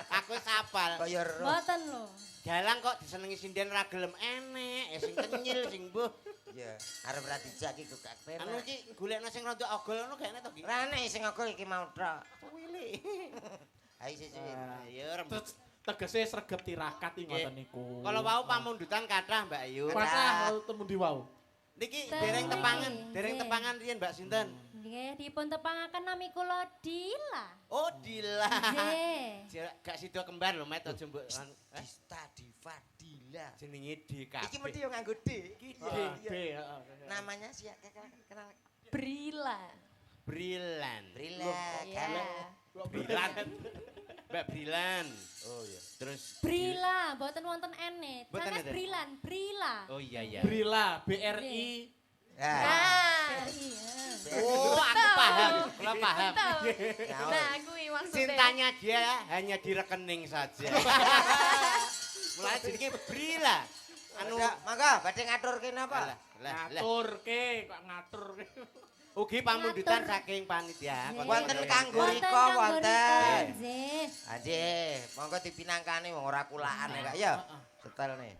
Aku wis hafal. Kaya roh. Mboten lho. Dalang kok disenengi sinden ra gelem enek, sing kenyil sing mbuh. Ya, arep ra dijak iki kok gak penak. Anu iki golekno sing rada ogol ngono gak enek to iki? Rane sing aku iki mau tok. Wili. Ayo sih. Ayo rembug. Tegese sregep tirakat iki ngoten niku. Kalau wau pamundutan kathah Mbak Ayu. patah temu di wau. Niki Ten dereng niki. tepangan, dereng Nggih. tepangan riyen Mbak sinten? Nggih dipun tepangaken nami kula Dila. Oh, Dila. Nggih. Gak sida kembar lho, Met aja mbok Dista Divadila. jenenge DKB. Iki mesti yo nganggo D. D, heeh. Namanya sih kenal Brila. Brilan. Brila. Iya. Brilan. Mbak Brilan. Oh iya. Terus Brila, mboten wonten ene. Mboten Sanes enten? Brilan, Brila. Oh iya ya. Brila, BRI. Ah. BRI. Oh, aku paham. Kula paham. Nah, kuwi maksudnya. Cintanya dia hanya di rekening saja. Mulai jenenge Brila. Anu mangga badhe ngaturke napa? lah. Ngaturke, kok ngaturke. Ugi pamundutan saking panitia. Nggih. Wonten kanggo Wonten riko kanggo wonten. riko, nggih. Nggih, monggo dipinangkani wong ora kulaan ya, Kak ya. Setel nih.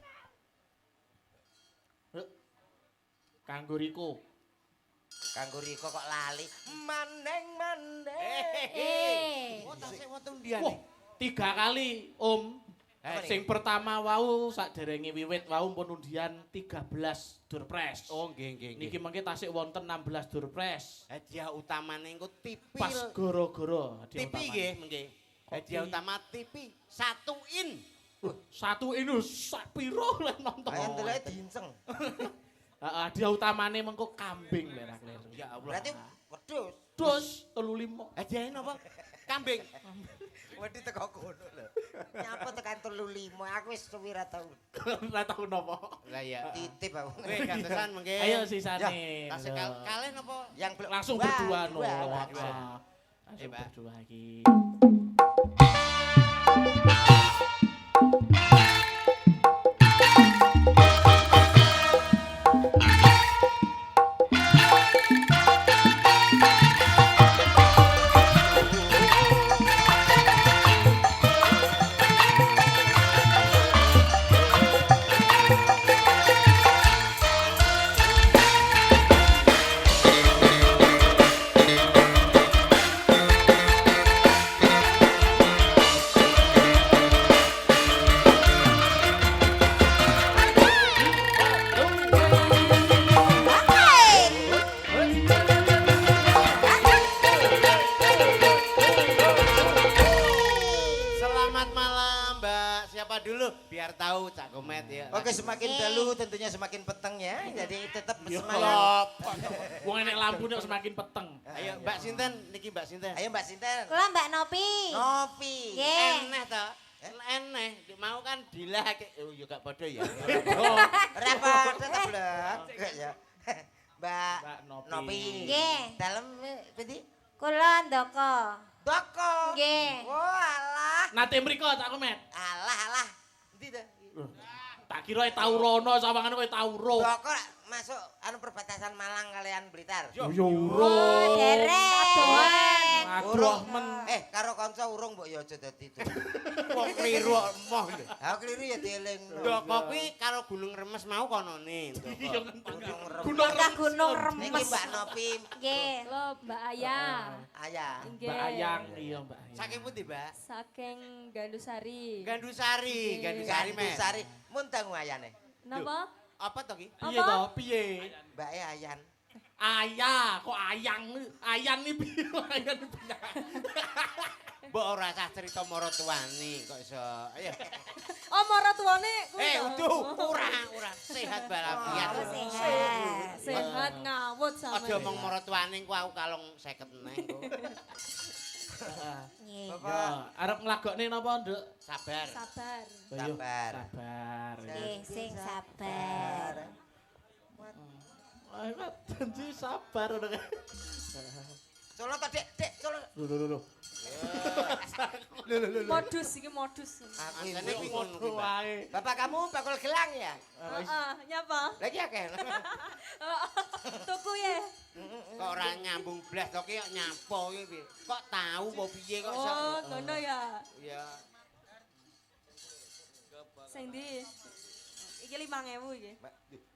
Kanggo Riko. Kanggo riko kok lali. Mandeng. Oh, tasik wonten Wah, ndiane. 3 kali Om. Apa Sing pertama wau sakderenge wiwit wau pun undian 13 Durpres. Oh, nggih. Niki mengke tasik wonten 16 Durpres. Hadiah utamane engko TV. Pas gara-gara hadiah TV utamane. nggih, mengke. Hadiah Kopi. utama TV 1 in. Satu ini sak piro lah nonton. Ayo ndelok diinceng. Hadiah utamane mengko kambing lerak ler. Ya Allah. Berarti wedhus. Dus 35. Hadiah napa? Kambing. Wedi teko kono lho. Nyapa tekan 35, aku wis suwi ra tau. Ora tau napa. Lah ya. Titip aku. Kowe gantesan mengke. Ayo sisane. Tasik kalih napa? Yang Langsung berdua no. berdua. Langsung Mbak. berdua iki. Selamat malam, Mbak. Siapa dulu? Biar tahu Cak Komet ya. Oke, semakin dalu tentunya semakin peteng ya. Jadi tetap Iya. semangat. Wong enek lampu nek semakin peteng. Ayo Mbak Sinten, niki Mbak Sinten. Ayo Mbak Sinten. Kula Mbak Nopi. Nopi. Nggih. Eneh to. Eneh, mau kan dilake. Oh, yo gak padha ya. Repot tetep blek. Ya. Mbak Mbak Nopi. Nopi. Nggih. Dalem pedi? Kula ndoko. Doko. Nggih. Oh, alah. Nate mriko Cak Komet. Alah. Endi to? Tak kira tau rono sawangane kowe tau ro. Doko masuk anu perbatasan Malang kalian Blitar. Yo Oh, urung. dereng. Aduh men. Karo kanca urung mbok ya aja dadi itu. Kok kliru emoh lho. Ha kliru ya dieling. Ndoko kuwi karo Gunung Remes mau konone. Iya Gunung Gunung Gunung Niki Remes. Mbak Nopi, Nggih. Lo Mbak Ayah. Ayah. Mbak Ayang iya Mbak Ayang. Saking pundi, Mbak? Saking Gandusari. Gandusari, Gandusari men. Gandusari muntang ayane. Napa? Apa to ki? Piye to? Piye? Mbak Ayan. Ayah, kok ayang? Ayan iki piye? Ayan iki piye? Mbok ora usah cerita maratuwane kok iso. Ayo. Oh, maratuwane kuwi. Ora. Sehat walafiat. Oh, sehat. Sehat ngawut sama. Aja omong maratuwane ku aku kalong 50 neh kok. Nggih. Bapak Arep nglagokne napa, Nduk? Sabar. Sabar. Ayo, Sabar. Sabar. Nggih, sing sabar. Ayo, janji sabar ngono kae. Solo to, Dek, solo. Lho. Modus iki modus. Aku Makane ini kuwi ngono kuwi, Mbak. Wae. Bapak kamu bakul gelang ya? Heeh, nyapa? Lagi akeh. Tuku ya. Kok ora nyambung blas to ki kok nyapa ki piye? Kok tahu apa piye kok iso. Oh, ngono ya. Ya. Sing ndi? Iki 5.000 iki.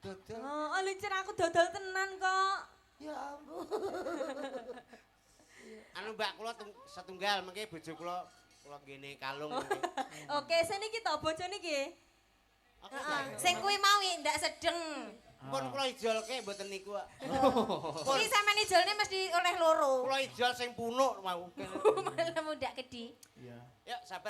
Dodol. Oh, lucu aku dodol tenan kok. Ya ampun. Anu Mbak kula setunggal mengke bojo kula ngene kalung. Oke, sini kita bojo niki. Aku Sing kuwi mau ndak sedeng. pun kula ijolke mboten niku kok. Iki sampean ijolne mesti oleh loro. Kula ijol sing punuk mau. Malah mudak gede. Iya. Yuk sabar.